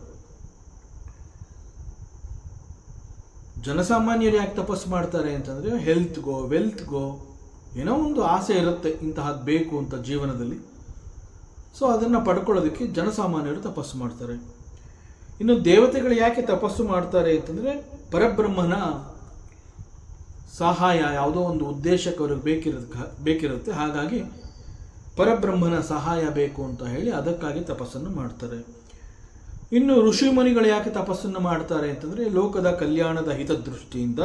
ಜನಸಾಮಾನ್ಯರು ಯಾಕೆ ತಪಸ್ಸು ಮಾಡ್ತಾರೆ ಅಂತಂದರೆ ಹೆಲ್ತ್ಗೋ ವೆಲ್ತ್ಗೋ ಏನೋ ಒಂದು ಆಸೆ ಇರುತ್ತೆ, ಇಂತಹದ್ದು ಬೇಕು ಅಂತ ಜೀವನದಲ್ಲಿ. ಸೊ ಅದನ್ನು ಪಡ್ಕೊಳ್ಳೋದಕ್ಕೆ ಜನಸಾಮಾನ್ಯರು ತಪಸ್ಸು ಮಾಡ್ತಾರೆ. ಇನ್ನು ದೇವತೆಗಳು ಯಾಕೆ ತಪಸ್ಸು ಮಾಡ್ತಾರೆ ಅಂತಂದರೆ ಪರಬ್ರಹ್ಮನ ಸಹಾಯ ಯಾವುದೋ ಒಂದು ಉದ್ದೇಶಕ್ಕೆ ಅವ್ರಿಗೆ ಬೇಕಿರುತ್ತೆ. ಹಾಗಾಗಿ ಪರಬ್ರಹ್ಮನ ಸಹಾಯ ಬೇಕು ಅಂತ ಹೇಳಿ ಅದಕ್ಕಾಗಿ ತಪಸ್ಸನ್ನು ಮಾಡ್ತಾರೆ. ಇನ್ನು ಋಷಿಮುನಿಗಳು ಯಾಕೆ ತಪಸ್ಸನ್ನು ಮಾಡ್ತಾರೆ ಅಂತಂದರೆ ಲೋಕದ ಕಲ್ಯಾಣದ ಹಿತದೃಷ್ಟಿಯಿಂದ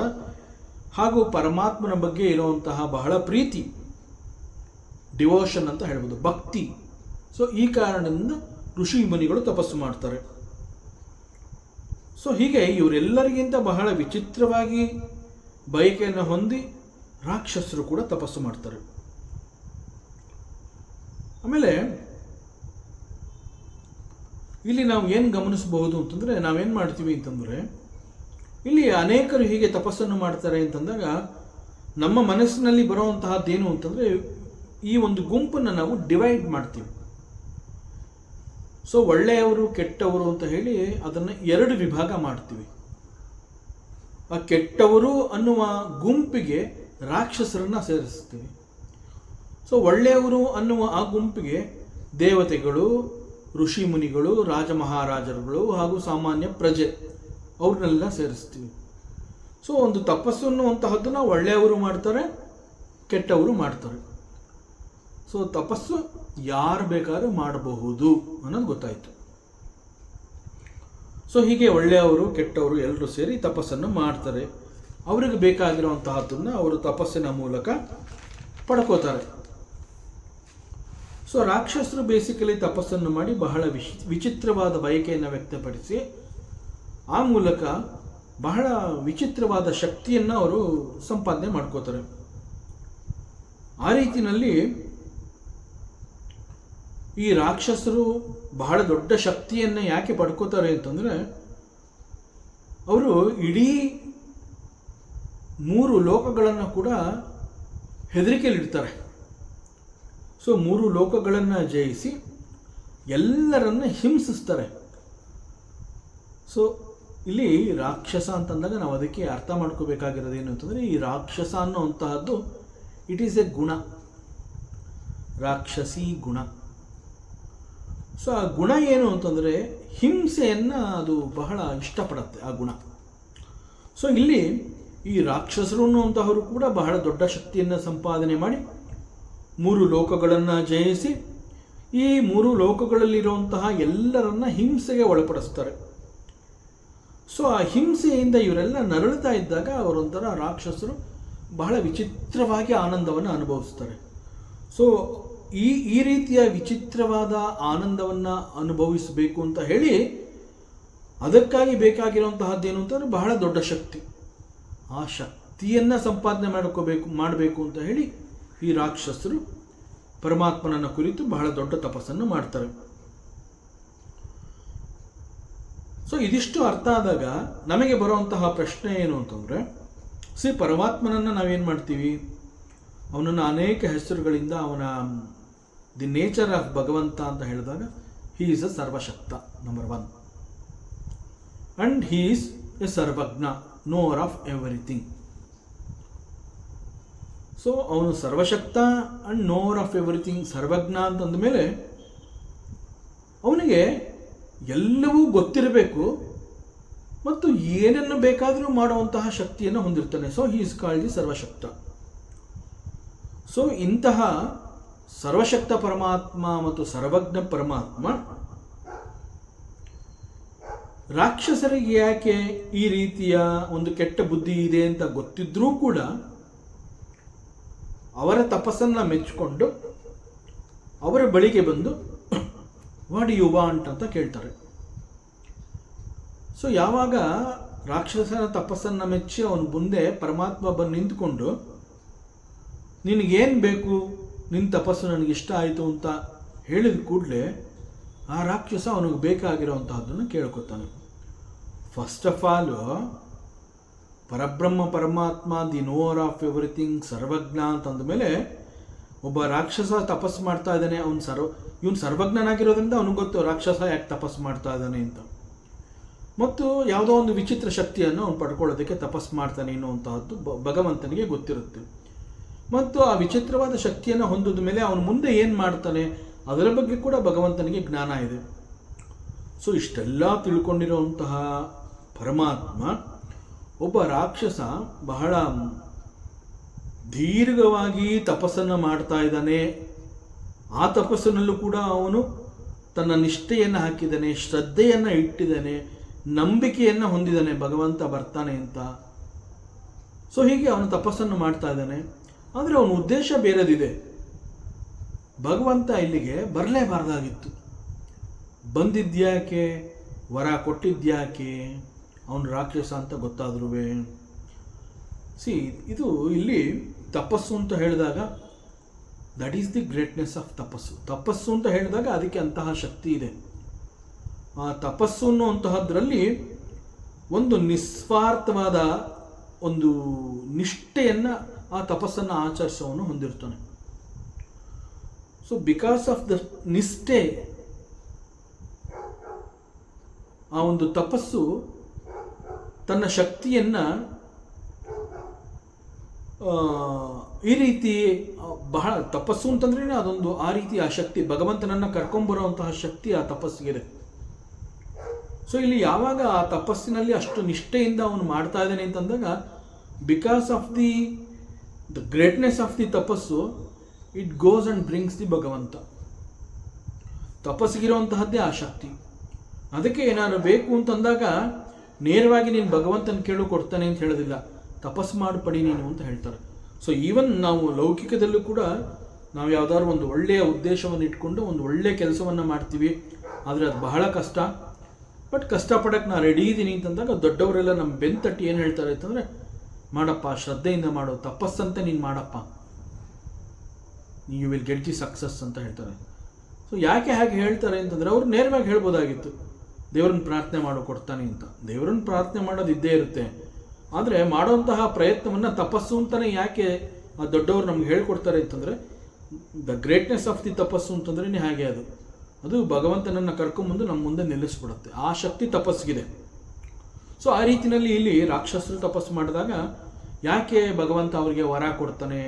ಹಾಗೂ ಪರಮಾತ್ಮನ ಬಗ್ಗೆ ಇರುವಂತಹ ಬಹಳ ಪ್ರೀತಿ, ಡಿವೋಷನ್ ಅಂತ ಹೇಳ್ಬೋದು, ಭಕ್ತಿ. ಸೊ ಈ ಕಾರಣದಿಂದ ಋಷಿಮುನಿಗಳು ತಪಸ್ಸು ಮಾಡ್ತಾರೆ. ಸೊ ಹೀಗೆ ಇವರೆಲ್ಲರಿಗಿಂತ ಬಹಳ ವಿಚಿತ್ರವಾಗಿ ಬಯಕೆಯನ್ನು ಹೊಂದಿ ರಾಕ್ಷಸರು ಕೂಡ ತಪಸ್ಸು ಮಾಡ್ತಾರೆ. ಆಮೇಲೆ ಇಲ್ಲಿ ನಾವು ಏನು ಗಮನಿಸಬಹುದು ಅಂತಂದರೆ ನಾವೇನು ಮಾಡ್ತೀವಿ ಅಂತಂದರೆ ಇಲ್ಲಿ ಅನೇಕರು ಹೀಗೆ ತಪಸ್ಸನ್ನು ಮಾಡ್ತಾರೆ ಅಂತಂದಾಗ ನಮ್ಮ ಮನಸ್ಸಿನಲ್ಲಿ ಬರುವಂತಹದ್ದೇನು ಅಂತಂದರೆ ಈ ಒಂದು ಗುಂಪನ್ನು ನಾವು ಡಿವೈಡ್ ಮಾಡ್ತೀವಿ. ಸೊ ಒಳ್ಳೆಯವರು ಕೆಟ್ಟವರು ಅಂತ ಹೇಳಿ ಅದನ್ನು ಎರಡು ವಿಭಾಗ ಮಾಡ್ತೀವಿ. ಆ ಕೆಟ್ಟವರು ಅನ್ನುವ ಗುಂಪಿಗೆ ರಾಕ್ಷಸರನ್ನು ಸೇರಿಸ್ತೀವಿ. ಸೊ ಒಳ್ಳೆಯವರು ಅನ್ನುವ ಆ ಗುಂಪಿಗೆ ದೇವತೆಗಳು, ಋಷಿ ಮುನಿಗಳು, ರಾಜ ಮಹಾರಾಜರುಗಳು ಹಾಗೂ ಸಾಮಾನ್ಯ ಪ್ರಜೆ ಅವ್ರನ್ನೆಲ್ಲ ಸೇರಿಸ್ತೀವಿ. ಸೊ ಒಂದು ತಪಸ್ಸು ಅನ್ನುವಂತಹದ್ದನ್ನು ಒಳ್ಳೆಯವರು ಮಾಡ್ತಾರೆ, ಕೆಟ್ಟವರು ಮಾಡ್ತಾರೆ. ಸೊ ತಪಸ್ಸು ಯಾರು ಬೇಕಾದ್ರೂ ಮಾಡಬಹುದು ಅನ್ನೋದು ಗೊತ್ತಾಯಿತು. ಸೊ ಹೀಗೆ ಒಳ್ಳೆಯವರು ಕೆಟ್ಟವರು ಎಲ್ಲರೂ ಸೇರಿ ತಪಸ್ಸನ್ನು ಮಾಡ್ತಾರೆ. ಅವರಿಗೆ ಬೇಕಾಗಿರುವಂತಹದ್ದನ್ನು ಅವರು ತಪಸ್ಸಿನ ಮೂಲಕ ಪಡ್ಕೋತಾರೆ. ಸೊ ರಾಕ್ಷಸರು ಬೇಸಿಕಲಿ ತಪಸ್ಸನ್ನು ಮಾಡಿ ಬಹಳ ವಿಚಿತ್ರವಾದ ಬಯಕೆಯನ್ನು ವ್ಯಕ್ತಪಡಿಸಿ ಆ ಮೂಲಕ ಬಹಳ ವಿಚಿತ್ರವಾದ ಶಕ್ತಿಯನ್ನು ಅವರು ಸಂಪಾದನೆ ಮಾಡ್ಕೋತಾರೆ. ಆ ರೀತಿಯಲ್ಲಿ ಈ ರಾಕ್ಷಸರು ಬಹಳ ದೊಡ್ಡ ಶಕ್ತಿಯನ್ನು ಯಾಕೆ ಪಡ್ಕೋತಾರೆ ಅಂತಂದರೆ, ಅವರು ಇಡೀ 3 ಲೋಕಗಳನ್ನು ಕೂಡ ಹೆದರಿಕೆಯಲ್ಲಿಡ್ತಾರೆ. ಸೊ 3 ಲೋಕಗಳನ್ನು ಜಯಿಸಿ ಎಲ್ಲರನ್ನ ಹಿಂಸಿಸ್ತಾರೆ. ಸೊ ಇಲ್ಲಿ ರಾಕ್ಷಸ ಅಂತಂದಾಗ ನಾವು ಅದಕ್ಕೆ ಅರ್ಥ ಮಾಡ್ಕೋಬೇಕಾಗಿರೋದೇನು ಅಂತಂದರೆ, ಈ ರಾಕ್ಷಸ ಅನ್ನೋಂತಹದ್ದು ಇಟ್ ಈಸ್ ಎ ಗುಣ, ರಾಕ್ಷಸಿ ಗುಣ. ಸೊ ಆ ಗುಣ ಏನು ಅಂತಂದರೆ ಹಿಂಸೆಯನ್ನು ಅದು ಬಹಳ ಇಷ್ಟಪಡುತ್ತೆ ಆ ಗುಣ. ಸೊ ಇಲ್ಲಿ ಈ ರಾಕ್ಷಸರು ಅನ್ನುವಂತಹವರು ಕೂಡ ಬಹಳ ದೊಡ್ಡ ಶಕ್ತಿಯನ್ನು ಸಂಪಾದನೆ ಮಾಡಿ 3 ಲೋಕಗಳನ್ನು ಜಯಿಸಿ ಈ 3 ಲೋಕಗಳಲ್ಲಿರುವಂತಹ ಎಲ್ಲರನ್ನ ಹಿಂಸೆಗೆ ಒಳಪಡಿಸ್ತಾರೆ. ಸೊ ಆ ಹಿಂಸೆಯಿಂದ ಇವರೆಲ್ಲ ನರಳುತ್ತಾ ಇದ್ದಾಗ ಅವರೊಂಥರ ರಾಕ್ಷಸರು ಬಹಳ ವಿಚಿತ್ರವಾಗಿ ಆನಂದವನ್ನು ಅನುಭವಿಸ್ತಾರೆ. ಸೊ ಈ ರೀತಿಯ ವಿಚಿತ್ರವಾದ ಆನಂದವನ್ನು ಅನುಭವಿಸಬೇಕು ಅಂತ ಹೇಳಿ ಅದಕ್ಕಾಗಿ ಬೇಕಾಗಿರುವಂತಹದ್ದೇನು ಅಂತಂದರೆ ಬಹಳ ದೊಡ್ಡ ಶಕ್ತಿ. ಆ ಶಕ್ತಿಯನ್ನು ಸಂಪಾದನೆ ಮಾಡಬೇಕು ಅಂತ ಹೇಳಿ ಈ ರಾಕ್ಷಸರು ಪರಮಾತ್ಮನನ್ನು ಕುರಿತು ಬಹಳ ದೊಡ್ಡ ತಪಸ್ಸನ್ನು ಮಾಡ್ತಾರೆ. ಸೊ ಇದಿಷ್ಟು ಅರ್ಥ ಆದಾಗ ನಮಗೆ ಬರುವಂತಹ ಪ್ರಶ್ನೆ ಏನು ಅಂತಂದರೆ, ಪರಮಾತ್ಮನನ್ನು ನಾವೇನು ಮಾಡ್ತೀವಿ, ಅವನನ್ನು ಅನೇಕ ಹೆಸರುಗಳಿಂದ ಅವನ ದಿ ನೇಚರ್ ಆಫ್ ಭಗವಂತ ಅಂತ ಹೇಳಿದಾಗ ಹಿ ಈಸ್ ಅ ಸರ್ವಶಕ್ತ number 1 and he is a ಸರ್ವಜ್ಞ, ನೋರ್ ಆಫ್ ಎವ್ರಿಥಿಂಗ್. ಸೊ ಅವನು ಸರ್ವಶಕ್ತ ಅಂಡ್ ನೋರ್ ಆಫ್ ಎವ್ರಿಥಿಂಗ್, ಸರ್ವಜ್ಞ ಅಂತಂದ ಮೇಲೆ ಅವನಿಗೆ ಎಲ್ಲವೂ ಗೊತ್ತಿರಬೇಕು ಮತ್ತು ಏನನ್ನು ಬೇಕಾದರೂ ಮಾಡುವಂತಹ ಶಕ್ತಿಯನ್ನು ಹೊಂದಿರ್ತಾನೆ. So he is called the ಸರ್ವಶಕ್ತ. ಸೊ ಇಂತಹ ಸರ್ವಶಕ್ತ ಪರಮಾತ್ಮ ಮತ್ತು ಸರ್ವಜ್ಞ ಪರಮಾತ್ಮ ರಾಕ್ಷಸರಿಗೆ ಯಾಕೆ ಈ ರೀತಿಯ ಒಂದು ಕೆಟ್ಟ ಬುದ್ಧಿ ಇದೆ ಅಂತ ಗೊತ್ತಿದ್ರೂ ಕೂಡ ಅವರ ತಪಸ್ಸನ್ನು ಮೆಚ್ಚಿಕೊಂಡು ಅವರ ಬಳಿಗೆ ಬಂದು ವಾಟ್ ಯು ವಾಂಟ್ ಅಂತ ಕೇಳ್ತಾರೆ. ಸೊ ಯಾವಾಗ ರಾಕ್ಷಸನ ತಪಸ್ಸನ್ನು ಮೆಚ್ಚಿ ಅವನ ಮುಂದೆ ಪರಮಾತ್ಮ ಬಂದು ನಿಂತ್ಕೊಂಡು ನಿನಗೇನು ಬೇಕು, ನಿನ್ನ ತಪಸ್ಸು ನನಗಿಷ್ಟ ಆಯಿತು ಅಂತ ಹೇಳಿದ ಕೂಡಲೇ ಆ ರಾಕ್ಷಸ ಅವನಿಗೆ ಬೇಕಾಗಿರೋವಂತಹದ್ದನ್ನು ಕೇಳ್ಕೊತಾನೆ. ಫಸ್ಟ್ ಆಫ್ ಆಲ್ ಪರಬ್ರಹ್ಮ ಪರಮಾತ್ಮ ದಿ ನೋರ್ ಆಫ್ ಎವ್ರಿಥಿಂಗ್ ಸರ್ವಜ್ಞ ಅಂತಂದ ಮೇಲೆ ಒಬ್ಬ ರಾಕ್ಷಸ ತಪಸ್ಸು ಮಾಡ್ತಾ ಇದ್ದಾನೆ, ಇವನು ಸರ್ವಜ್ಞನಾಗಿರೋದ್ರಿಂದ ಅವನಿಗೆ ಗೊತ್ತು ರಾಕ್ಷಸ ಯಾಕೆ ತಪಸ್ಸು ಮಾಡ್ತಾ ಇದ್ದಾನೆ ಅಂತ. ಮತ್ತು ಯಾವುದೋ ಒಂದು ವಿಚಿತ್ರ ಶಕ್ತಿಯನ್ನು ಅವನು ಪಡ್ಕೊಳ್ಳೋದಕ್ಕೆ ತಪಸ್ಸು ಮಾಡ್ತಾನೆ ಅನ್ನುವಂತಹದ್ದು ಭಗವಂತನಿಗೆ ಗೊತ್ತಿರುತ್ತೆ. ಮತ್ತು ಆ ವಿಚಿತ್ರವಾದ ಶಕ್ತಿಯನ್ನು ಹೊಂದಿದ ಮೇಲೆ ಅವನು ಮುಂದೆ ಏನು ಮಾಡ್ತಾನೆ ಅದರ ಬಗ್ಗೆ ಕೂಡ ಭಗವಂತನಿಗೆ ಜ್ಞಾನ ಇದೆ. ಸೊ ಇಷ್ಟೆಲ್ಲ ತಿಳ್ಕೊಂಡಿರುವಂತಹ ಪರಮಾತ್ಮ ಒಬ್ಬ ರಾಕ್ಷಸ ಬಹಳ ದೀರ್ಘವಾಗಿ ತಪಸ್ಸನ್ನು ಮಾಡ್ತಾ ಇದ್ದಾನೆ. ಆ ತಪಸ್ಸಿನಲ್ಲೂ ಕೂಡ ಅವನು ತನ್ನ ನಿಷ್ಠೆಯನ್ನು ಹಾಕಿದ್ದಾನೆ, ಶ್ರದ್ಧೆಯನ್ನು ಇಟ್ಟಿದ್ದಾನೆ, ನಂಬಿಕೆಯನ್ನು ಹೊಂದಿದ್ದಾನೆ ಭಗವಂತ ಬರ್ತಾನೆ ಅಂತ. ಸೊ ಹೀಗೆ ಅವನು ತಪಸ್ಸನ್ನು ಮಾಡ್ತಾ ಇದ್ದಾನೆ. ಆದರೆ ಅವನ ಉದ್ದೇಶ ಬೇರೆದಿದೆ. ಭಗವಂತ ಇಲ್ಲಿಗೆ ಬರಲೇಬಾರ್ದಾಗಿತ್ತು. ಬಂದಿದ್ಯಾಕೆ, ವರ ಕೊಟ್ಟಿದ್ಯಾಕೆ, ಅವನು ರಾಕ್ಷಸ ಅಂತ ಗೊತ್ತಾದ್ರೂ ಇದು ಇಲ್ಲಿ ತಪಸ್ಸು ಅಂತ ಹೇಳಿದಾಗ that is the greatness of ತಪಸ್ಸು ಅಂತ ಹೇಳಿದಾಗ ಅದಕ್ಕೆ ಅಂತಹ ಶಕ್ತಿ ಇದೆ. ಆ ತಪಸ್ಸು ಅನ್ನುವಂತಹದ್ರಲ್ಲಿ ಒಂದು ನಿಸ್ವಾರ್ಥವಾದ ಒಂದು ನಿಷ್ಠೆಯನ್ನು ಆ ತಪಸ್ಸನ್ನು ಆಚರಿಸೋನು ಹೊಂದಿರ್ತಾನೆ. ಸೊ ಬಿಕಾಸ್ ಆಫ್ ದ ನಿಷ್ಠೆ ಆ ಒಂದು ತಪಸ್ಸು ತನ್ನ ಶಕ್ತಿಯನ್ನು ಈ ರೀತಿ ಬಹಳ ತಪಸ್ಸು ಅಂತಂದ್ರೆ ಅದೊಂದು ಆ ರೀತಿ ಆ ಶಕ್ತಿ ಭಗವಂತನನ್ನು ಕರ್ಕೊಂಬರುವಂತಹ ಶಕ್ತಿ ಆ ತಪಸ್ಸಿಗಿದೆ. ಸೊ ಇಲ್ಲಿ ಯಾವಾಗ ಆ ತಪಸ್ಸಿನಲ್ಲಿ ಅಷ್ಟು ನಿಷ್ಠೆಯಿಂದ ಅವನು ಮಾಡ್ತಾ ಇದ್ದಾನೆ ಅಂತಂದಾಗ because of the greatness of the tapas it goes and brings the Bhagavanta. ತಪಸ್ಸಿಗಿರುವಂತಹದ್ದೇ ಆ ಶಕ್ತಿ. ಅದಕ್ಕೆ ಏನಾದ್ರು ಬೇಕು ಅಂತಂದಾಗ ನೇರವಾಗಿ ನೀನು ಭಗವಂತನ ಕೇಳು ಕೊಡ್ತಾನೆ ಅಂತ ಹೇಳೋದಿಲ್ಲ, ತಪಸ್ಸು ಮಾಡಿ ಪಡಿ ನೀನು ಅಂತ ಹೇಳ್ತಾರೆ. ಸೊ ಈವನ್ ನಾವು ಲೌಕಿಕದಲ್ಲೂ ಕೂಡ ನಾವು ಯಾವುದಾದ್ರು ಒಂದು ಒಳ್ಳೆಯ ಉದ್ದೇಶವನ್ನು ಇಟ್ಕೊಂಡು ಒಂದು ಒಳ್ಳೆಯ ಕೆಲಸವನ್ನು ಮಾಡ್ತೀವಿ, ಆದರೆ ಅದು ಬಹಳ ಕಷ್ಟ. ಬಟ್ ಕಷ್ಟಪಡೋಕ್ಕೆ ನಾನು ರೆಡಿ ಇದ್ದೀನಿ ಅಂತಂದಾಗ ದೊಡ್ಡವರೆಲ್ಲ ನಮ್ಮ ಬೆಂತಟ್ಟಿ ಏನು ಹೇಳ್ತಾರೆ ಅಂತಂದರೆ, ಮಾಡಪ್ಪ, ಶ್ರದ್ಧೆಯಿಂದ ಮಾಡು, ತಪಸ್ಸಂತೆ ನೀನು ಮಾಡಪ್ಪ, you will get the success ಅಂತ ಹೇಳ್ತಾರೆ. ಸೊ ಯಾಕೆ ಹಾಗೆ ಹೇಳ್ತಾರೆ ಅಂತಂದರೆ ಅವರು ನೇರವಾಗಿ ಹೇಳ್ಬೋದಾಗಿತ್ತು, ದೇವರನ್ನ ಪ್ರಾರ್ಥನೆ ಮಾಡೋ ಕೊಡ್ತಾನೆ ಅಂತ. ದೇವರನ್ನ ಪ್ರಾರ್ಥನೆ ಮಾಡೋದು ಇದ್ದೇ ಇರುತ್ತೆ, ಆದರೆ ಮಾಡುವಂತಹ ಪ್ರಯತ್ನವನ್ನು ತಪಸ್ಸು ಅಂತಲೇ ಯಾಕೆ ಆ ದೊಡ್ಡವರು ನಮ್ಗೆ ಹೇಳ್ಕೊಡ್ತಾರೆ ಅಂತಂದರೆ, ದ ಗ್ರೇಟ್ನೆಸ್ ಆಫ್ ದಿ ತಪಸ್ಸು ಅಂತಂದ್ರೇ ಹಾಗೆ ಅದು ಭಗವಂತನನ್ನು ಕರ್ಕೊಂಬಂದು ನಮ್ಮ ಮುಂದೆ ನಿಲ್ಲಿಸ್ಬಿಡುತ್ತೆ. ಆ ಶಕ್ತಿ ತಪಸ್ಸಿಗಿದೆ. ಸೊ ಆ ರೀತಿಯಲ್ಲಿ ಇಲ್ಲಿ ರಾಕ್ಷಸರು ತಪಸ್ಸು ಮಾಡಿದಾಗ ಯಾಕೆ ಭಗವಂತ ಅವರಿಗೆ ವರ ಕೊಡ್ತಾನೆ,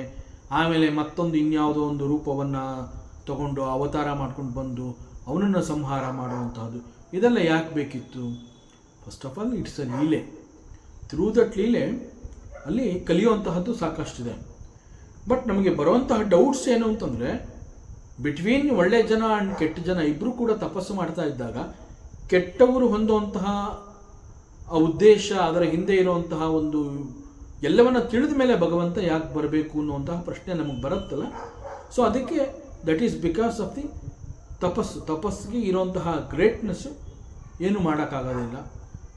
ಆಮೇಲೆ ಮತ್ತೊಂದು ಇನ್ಯಾವುದೋ ಒಂದು ರೂಪವನ್ನು ತಗೊಂಡು ಅವತಾರ ಮಾಡ್ಕೊಂಡು ಬಂದು ಅವನನ್ನು ಸಂಹಾರ ಮಾಡುವಂಥದ್ದು, ಇದೆಲ್ಲ ಯಾಕೆ ಬೇಕಿತ್ತು? First of all it's a ಲೀಲೆ. ಥ್ರೂ ದಟ್ ಲೀಲೆ ಅಲ್ಲಿ ಕಲಿಯುವಂತಹದ್ದು ಸಾಕಷ್ಟಿದೆ. ಬಟ್ ನಮಗೆ ಬರುವಂತಹ ಡೌಟ್ಸ್ ಏನು ಅಂತಂದರೆ, ಬಿಟ್ವೀನ್ ಒಳ್ಳೆ ಜನ ಆ್ಯಂಡ್ ಕೆಟ್ಟ ಜನ ಇಬ್ಬರು ಕೂಡ ತಪಸ್ಸು ಮಾಡ್ತಾ ಇದ್ದಾಗ ಕೆಟ್ಟವರು ಹೊಂದುವಂತಹ ಆ ಉದ್ದೇಶ, ಅದರ ಹಿಂದೆ ಇರುವಂತಹ ಒಂದು ಎಲ್ಲವನ್ನ ತಿಳಿದ ಮೇಲೆ ಭಗವಂತ ಯಾಕೆ ಬರಬೇಕು ಅನ್ನುವಂತಹ ಪ್ರಶ್ನೆ ನಮಗೆ ಬರುತ್ತಲ್ಲ. ಸೊ ಅದಕ್ಕೆ that is because of the ತಪಸ್ಸಿಗೆ ಇರುವಂತಹ ಗ್ರೇಟ್ನೆಸ್ಸು ಏನು ಮಾಡೋಕ್ಕಾಗೋದಿಲ್ಲ.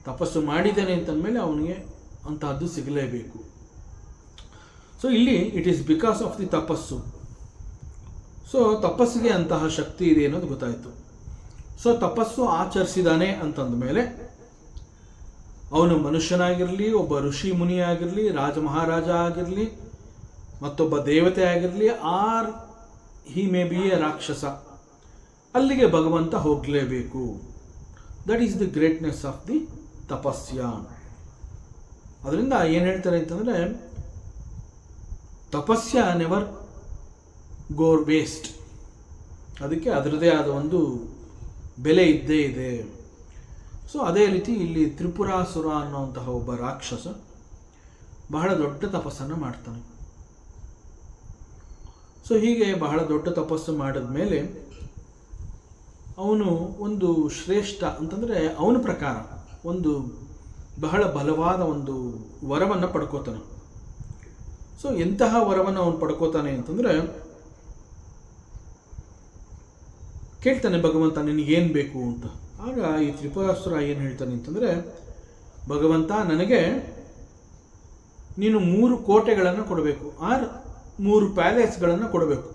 ತಪಸ್ಸು ಮಾಡಿದ್ದೇನೆ ಅಂತಂದಮೇಲೆ ಅವನಿಗೆ ಅಂತಹದ್ದು ಸಿಗಲೇಬೇಕು. ಸೊ ಇಲ್ಲಿ it is because of the ತಪಸ್ಸು. ಸೊ ತಪಸ್ಸಿಗೆ ಅಂತಹ ಶಕ್ತಿ ಇದೆ ಅನ್ನೋದು ಗೊತ್ತಾಯಿತು. ಸೊ ತಪಸ್ಸು ಆಚರಿಸಿದಾನೆ ಅಂತಂದ ಮೇಲೆ ಅವನು ಮನುಷ್ಯನಾಗಿರಲಿ, ಒಬ್ಬ ಋಷಿ ಮುನಿ ಆಗಿರಲಿ, ರಾಜ ಮಹಾರಾಜ ಆಗಿರಲಿ, ಮತ್ತೊಬ್ಬ ದೇವತೆ ಆಗಿರಲಿ, or he may be a rakshasa, ಅಲ್ಲಿಗೆ ಭಗವಂತ ಹೋಗಲೇಬೇಕು. That is the greatness of the tapasya. ಅದರಿಂದ ಏನು ಹೇಳ್ತಾರೆ ಅಂತಂದರೆ, ತಪಸ್ಯ ನೆವರ್ ಗೋರ್ ವೇಸ್ಟ್. ಅದಕ್ಕೆ ಅದರದೇ ಆದ ಒಂದು ಬೆಲೆ ಇದ್ದೇ ಇದೆ. ಸೊ ಅದೇ ರೀತಿ ಇಲ್ಲಿ ತ್ರಿಪುರಾಸುರ ಅನ್ನುವಂತಹ ಒಬ್ಬ ರಾಕ್ಷಸ ಬಹಳ ದೊಡ್ಡ ತಪಸ್ಸನ್ನು ಮಾಡ್ತಾನೆ. ಸೊ ಹೀಗೆ ಬಹಳ ದೊಡ್ಡ ತಪಸ್ಸು ಮಾಡಿದ ಮೇಲೆ ಅವನು ಒಂದು ಶ್ರೇಷ್ಠ ಅಂತಂದರೆ ಅವನ ಪ್ರಕಾರ ಒಂದು ಬಹಳ ಬಲವಾದ ಒಂದು ವರವನ್ನು ಪಡ್ಕೋತಾನೆ. ಸೊ ಎಂತಹ ವರವನ್ನು ಅವನು ಪಡ್ಕೋತಾನೆ ಅಂತಂದರೆ, ಕೇಳ್ತಾನೆ ಭಗವಂತ ನಿನಗೇನು ಬೇಕು ಅಂತ. ಆಗ ಈ ತ್ರಿಪುರಾಸುರ ಏನು ಹೇಳ್ತಾನೆ ಅಂತಂದರೆ, ಭಗವಂತ ನನಗೆ ನೀನು 3 ಕೋಟೆಗಳನ್ನು ಕೊಡಬೇಕು, 3 ಪ್ಯಾಲೇಸ್ಗಳನ್ನು ಕೊಡಬೇಕು.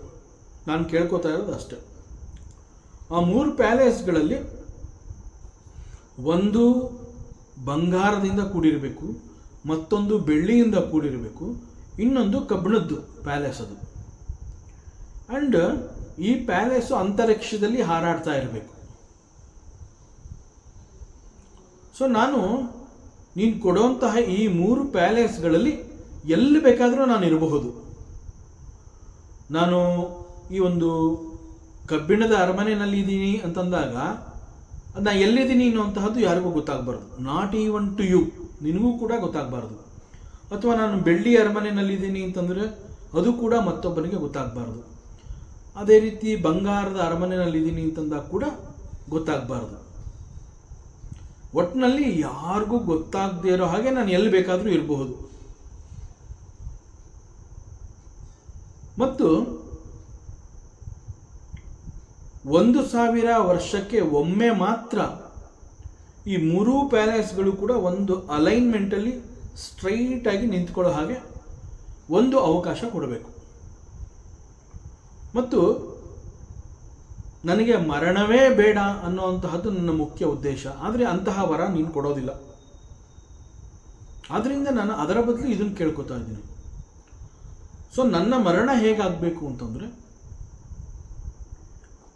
ನಾನು ಕೇಳ್ಕೊತಾ ಇರೋದು ಅಷ್ಟೆ. ಆ 3 ಪ್ಯಾಲೇಸ್ಗಳಲ್ಲಿ ಒಂದು ಬಂಗಾರದಿಂದ ಕೂಡಿರಬೇಕು, ಮತ್ತೊಂದು ಬೆಳ್ಳಿಯಿಂದ ಕೂಡಿರಬೇಕು, ಇನ್ನೊಂದು ಕಬ್ಬಿಣದ್ದು ಪ್ಯಾಲೇಸ್ ಅದು. ಆ್ಯಂಡ್ ಈ ಪ್ಯಾಲೇಸು ಅಂತರಿಕ್ಷದಲ್ಲಿ ಹಾರಾಡ್ತಾ ಇರಬೇಕು. ಸೊ ನೀನು ಕೊಡುವಂತಹ ಈ 3 ಪ್ಯಾಲೇಸ್ಗಳಲ್ಲಿ ಎಲ್ಲಿ ಬೇಕಾದರೂ ನಾನು ಇರಬಹುದು. ನಾನು ಈ ಒಂದು ಕಬ್ಬಿಣದ ಅರಮನೆಯಲ್ಲಿ ಇದ್ದೀನಿ ಅಂತಂದಾಗ ನಾನು ಎಲ್ಲಿದ್ದೀನಿ ಅನ್ನುವಂತಹದ್ದು ಯಾರಿಗೂ ಗೊತ್ತಾಗಬಾರ್ದು. ನಾಟ್ ಈವನ್ ಟು ಯು, ನಿನಗೂ ಕೂಡ ಗೊತ್ತಾಗಬಾರ್ದು. ಅಥವಾ ನಾನು ಬೆಳ್ಳಿ ಅರಮನೆಯಲ್ಲಿದ್ದೀನಿ ಅಂತಂದರೆ ಅದು ಕೂಡ ಮತ್ತೊಬ್ಬನಿಗೆ ಗೊತ್ತಾಗಬಾರ್ದು. ಅದೇ ರೀತಿ ಬಂಗಾರದ ಅರಮನೆಯಲ್ಲಿದ್ದೀನಿ ಅಂತಂದಾಗ ಕೂಡ ಗೊತ್ತಾಗಬಾರ್ದು. ಒಟ್ಟಿನಲ್ಲಿ ಯಾರಿಗೂ ಗೊತ್ತಾಗದೇ ಇರೋ ಹಾಗೆ ನಾನು ಎಲ್ಲಿ ಬೇಕಾದರೂ ಇರಬಹುದು. ಮತ್ತು 1000 ವರ್ಷಕ್ಕೆ ಒಮ್ಮೆ ಮಾತ್ರ ಈ 3 ಪ್ಯಾಲೇಸ್ಗಳು ಕೂಡ ಒಂದು ಅಲೈನ್ಮೆಂಟಲ್ಲಿ ಸ್ಟ್ರೈಟ್ ಆಗಿ ನಿಂತ್ಕೊಳ್ಳೋ ಹಾಗೆ ಒಂದು ಅವಕಾಶ ಕೊಡಬೇಕು. ಮತ್ತು ನನಗೆ ಮರಣವೇ ಬೇಡ ಅನ್ನುವಂತಹದ್ದು ನನ್ನ ಮುಖ್ಯ ಉದ್ದೇಶ. ಆದರೆ ಅಂತಹ ವರ ನೀನು ಕೊಡೋದಿಲ್ಲ. ಆದ್ದರಿಂದ ನಾನು ಅದರ ಬದಲು ಇದನ್ನು ಕೇಳ್ಕೊತಾ ಇದ್ದೀನಿ. ಸೊ ನನ್ನ ಮರಣ ಹೇಗಾಗಬೇಕು ಅಂತಂದರೆ,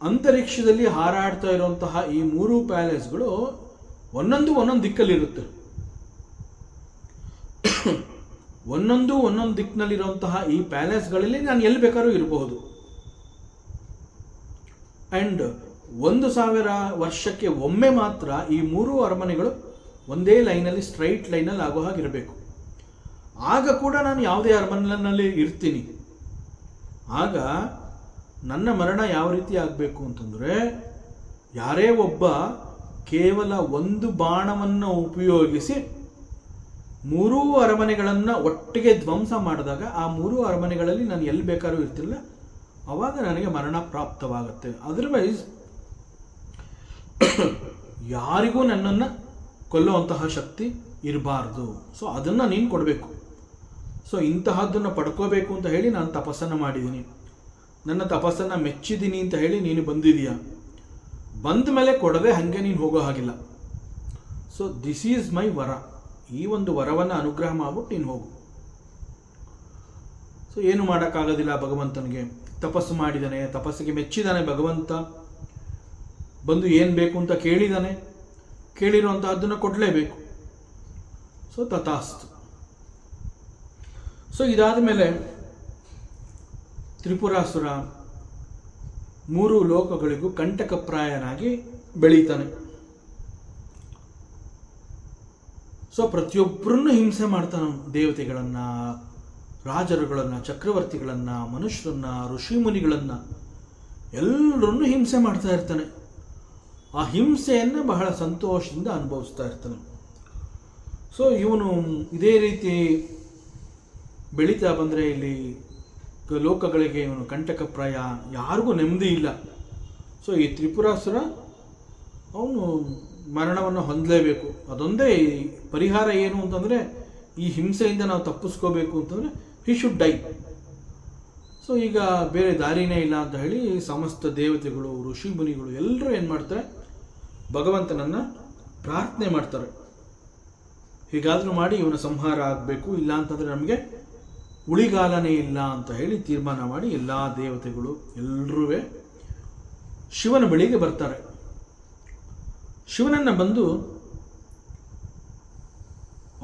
ಅಂತರಿಕ್ಷದಲ್ಲಿ ಹಾರಾಡ್ತಾ ಇರುವಂತಹ ಈ 3 ಪ್ಯಾಲೇಸ್ಗಳು ಒಂದೊಂದು ದಿಕ್ಕಲ್ಲಿರುತ್ತೆ. ಒಂದೊಂದು ದಿಕ್ಕಿನಲ್ಲಿರುವಂತಹ ಈ ಪ್ಯಾಲೇಸ್ಗಳಲ್ಲಿ ನಾನು ಎಲ್ಲಿ ಬೇಕಾದ್ರೂ ಇರಬಹುದು. ಆ್ಯಂಡ್ 1000 ವರ್ಷಕ್ಕೆ ಒಮ್ಮೆ ಮಾತ್ರ ಈ 3 ಅರಮನೆಗಳು ಒಂದೇ ಲೈನಲ್ಲಿ, ಸ್ಟ್ರೈಟ್ ಲೈನಲ್ಲಿ ಆಗೋ ಹಾಗಿರಬೇಕು. ಆಗ ಕೂಡ ನಾನು ಯಾವುದೇ ಅರಮನೆಯಲ್ಲಿ ಇರ್ತೀನಿ. ಆಗ ನನ್ನ ಮರಣ ಯಾವ ರೀತಿ ಆಗಬೇಕು ಅಂತಂದರೆ, ಯಾರೇ ಒಬ್ಬ ಕೇವಲ ಒಂದು ಬಾಣವನ್ನು ಉಪಯೋಗಿಸಿ 3 ಅರಮನೆಗಳನ್ನು ಒಟ್ಟಿಗೆ ಧ್ವಂಸ ಮಾಡಿದಾಗ ಆ 3 ಅರಮನೆಗಳಲ್ಲಿ ನಾನು ಎಲ್ಲಿ ಬೇಕಾದ್ರೂ ಇರ್ತಿಲ್ಲ, ಆವಾಗ ನನಗೆ ಮರಣ ಪ್ರಾಪ್ತವಾಗುತ್ತೆ. ಅದರ್ವೈಸ್ ಯಾರಿಗೂ ನನ್ನನ್ನು ಕೊಲ್ಲುವಂತಹ ಶಕ್ತಿ ಇರಬಾರ್ದು. ಸೊ ಅದನ್ನು ನೀನು ಕೊಡಬೇಕು. ಸೊ ಇಂತಹದ್ದನ್ನು ಪಡ್ಕೋಬೇಕು ಅಂತ ಹೇಳಿ ನಾನು ತಪಸ್ಸನ್ನು ಮಾಡಿದ್ದೀನಿ. ನನ್ನ ತಪಸ್ಸನ್ನು ಮೆಚ್ಚಿದ್ದೀನಿ ಅಂತ ಹೇಳಿ ನೀನು ಬಂದಿದೀಯಾ. ಬಂದ ಮೇಲೆ ಕೊಡದೆ ಹಾಗೆ ನೀನು ಹೋಗೋ ಹಾಗಿಲ್ಲ. ಸೊ ದಿಸ್ ಈಸ್ ಮೈ ವರ, ಈ ಒಂದು ವರವನ್ನು ಅನುಗ್ರಹ ಮಾಡ್ಬಿಟ್ಟು ನೀನು ಹೋಗು. ಸೊ ಏನು ಮಾಡೋಕ್ಕಾಗೋದಿಲ್ಲ ಭಗವಂತನಿಗೆ. ತಪಸ್ಸು ಮಾಡಿದ್ದಾನೆ, ತಪಸ್ಸಿಗೆ ಮೆಚ್ಚಿದ್ದಾನೆ ಭಗವಂತ, ಬಂದು ಏನು ಬೇಕು ಅಂತ ಕೇಳಿದ್ದಾನೆ, ಕೇಳಿರುವಂತಹದ್ದನ್ನು ಕೊಡಲೇಬೇಕು. ಸೊ ತಥಾಸ್ತು. ಸೊ ಇದಾದ ಮೇಲೆ ತ್ರಿಪುರಾಸುರ 3 ಲೋಕಗಳಿಗೂ ಕಂಟಕಪ್ರಾಯನಾಗಿ ಬೆಳೀತಾನೆ. ಸೊ ಪ್ರತಿಯೊಬ್ಬರನ್ನು ಹಿಂಸೆ ಮಾಡ್ತಾನೆ. ದೇವತೆಗಳನ್ನು, ರಾಜರುಗಳನ್ನು, ಚಕ್ರವರ್ತಿಗಳನ್ನು, ಮನುಷ್ಯರನ್ನ, ಋಷಿ ಮುನಿಗಳನ್ನು ಎಲ್ಲರನ್ನು ಹಿಂಸೆ ಮಾಡ್ತಾ ಇರ್ತಾನೆ. ಆ ಹಿಂಸೆಯನ್ನು ಬಹಳ ಸಂತೋಷದಿಂದ ಅನುಭವಿಸ್ತಾ ಇರ್ತಾನೆ. ಸೊ ಇವನು ಇದೇ ರೀತಿ ಬೆಳೀತಾ ಬಂದರೆ ಇಲ್ಲಿ ಲೋಕಗಳಿಗೆ ಇವನು ಕಂಟಕಪ್ರಾಯ, ಯಾರಿಗೂ ನೆಮ್ಮದಿ ಇಲ್ಲ. ಸೊ ಈ ತ್ರಿಪುರಾಸುರ ಅವನು ಮರಣವನ್ನು ಹೊಂದಲೇಬೇಕು. ಅದೊಂದೇ ಪರಿಹಾರ ಏನು ಅಂತಂದರೆ, ಈ ಹಿಂಸೆಯಿಂದ ನಾವು ತಪ್ಪಿಸ್ಕೋಬೇಕು ಅಂತಂದರೆ ಹಿ ಶುಡ್ ಡೈ. ಸೊ ಈಗ ಬೇರೆ ದಾರಿನೇ ಇಲ್ಲ ಅಂತ ಹೇಳಿ ಸಮಸ್ತ ದೇವತೆಗಳು, ಋಷಿ ಮುನಿಗಳು ಎಲ್ಲರೂ ಏನು ಮಾಡ್ತಾರೆ, ಭಗವಂತನನ್ನು ಪ್ರಾರ್ಥನೆ ಮಾಡ್ತಾರೆ. ಹೀಗಾದರೂ ಮಾಡಿ ಇವನ ಸಂಹಾರ ಆಗಬೇಕು, ಇಲ್ಲ ಅಂತಂದರೆ ನಮಗೆ ಉಳಿಗಾಲನೇ ಇಲ್ಲ ಅಂತ ಹೇಳಿ ತೀರ್ಮಾನ ಮಾಡಿ ಎಲ್ಲ ದೇವತೆಗಳು ಎಲ್ಲರೂ ಶಿವನ ಬಳಿಗೆ ಬರ್ತಾರೆ. ಶಿವನನ್ನು ಬಂದು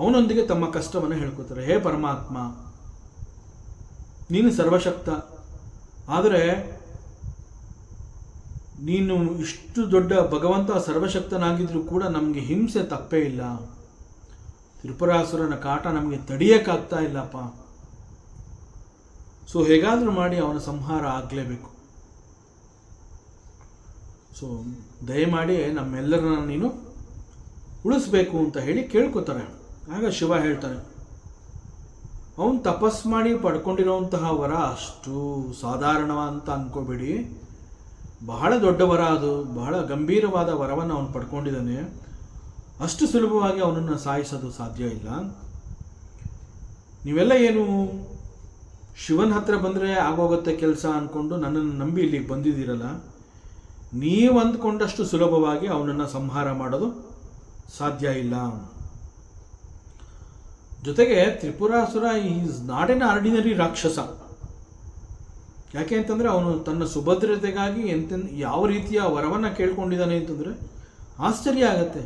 ಅವನೊಂದಿಗೆ ತಮ್ಮ ಕಷ್ಟವನ್ನು ಹೇಳ್ಕೊತಾರೆ. ಹೇ ಪರಮಾತ್ಮ, ನೀನು ಸರ್ವಶಕ್ತ, ಆದರೆ ನೀನು ಇಷ್ಟು ದೊಡ್ಡ ಭಗವಂತ ಸರ್ವಶಕ್ತನಾಗಿದ್ರೂ ಕೂಡ ನಮಗೆ ಹಿಂಸೆ ತಪ್ಪೇ ಇಲ್ಲ. ತ್ರಿಪುರಾಸುರನ ಕಾಟ ನಮಗೆ ತಡೆಯೋಕ್ಕಾಗ್ತಾ ಇಲ್ಲಪ್ಪ. ಸೊ ಹೇಗಾದರೂ ಮಾಡಿ ಅವನ ಸಂಹಾರ ಆಗಲೇಬೇಕು. ಸೊ ದಯಮಾಡಿ ನಮ್ಮೆಲ್ಲರನ್ನ ನೀನು ಉಳಿಸ್ಬೇಕು ಅಂತ ಹೇಳಿ ಕೇಳ್ಕೊತಾರೆ. ಆಗ ಶಿವ ಹೇಳ್ತಾನೆ, ಅವನು ತಪಸ್ ಮಾಡಿ ಪಡ್ಕೊಂಡಿರೋಂತಹ ವರ ಅಷ್ಟು ಸಾಧಾರಣ ಅಂತ ಅಂದ್ಕೋಬೇಡಿ, ಬಹಳ ದೊಡ್ಡ ವರ ಅದು, ಬಹಳ ಗಂಭೀರವಾದ ವರವನ್ನು ಅವನು ಪಡ್ಕೊಂಡಿದ್ದಾನೆ. ಅಷ್ಟು ಸುಲಭವಾಗಿ ಅವನನ್ನು ಸಾಯಿಸೋದು ಸಾಧ್ಯ ಇಲ್ಲ. ನೀವೆಲ್ಲ ಏನು ಶಿವನ ಹತ್ರ ಬಂದರೆ ಆಗೋಗುತ್ತೆ ಕೆಲಸ ಅಂದ್ಕೊಂಡು ನನ್ನನ್ನು ನಂಬಿ ಇಲ್ಲಿಗೆ ಬಂದಿದ್ದೀರಲ್ಲ, ನೀವು ಅಂದ್ಕೊಂಡಷ್ಟು ಸುಲಭವಾಗಿ ಅವನನ್ನು ಸಂಹಾರ ಮಾಡೋದು ಸಾಧ್ಯ ಇಲ್ಲ. ಜೊತೆಗೆ Tripurasura is not an ordinary ರಾಕ್ಷಸ. ಯಾಕೆ ಅಂತಂದರೆ ಅವನು ತನ್ನ ಸುಭದ್ರತೆಗಾಗಿ ಯಾವ ರೀತಿಯ ವರವನ್ನು ಕೇಳ್ಕೊಂಡಿದ್ದಾನೆ ಅಂತಂದರೆ ಆಶ್ಚರ್ಯ ಆಗತ್ತೆ.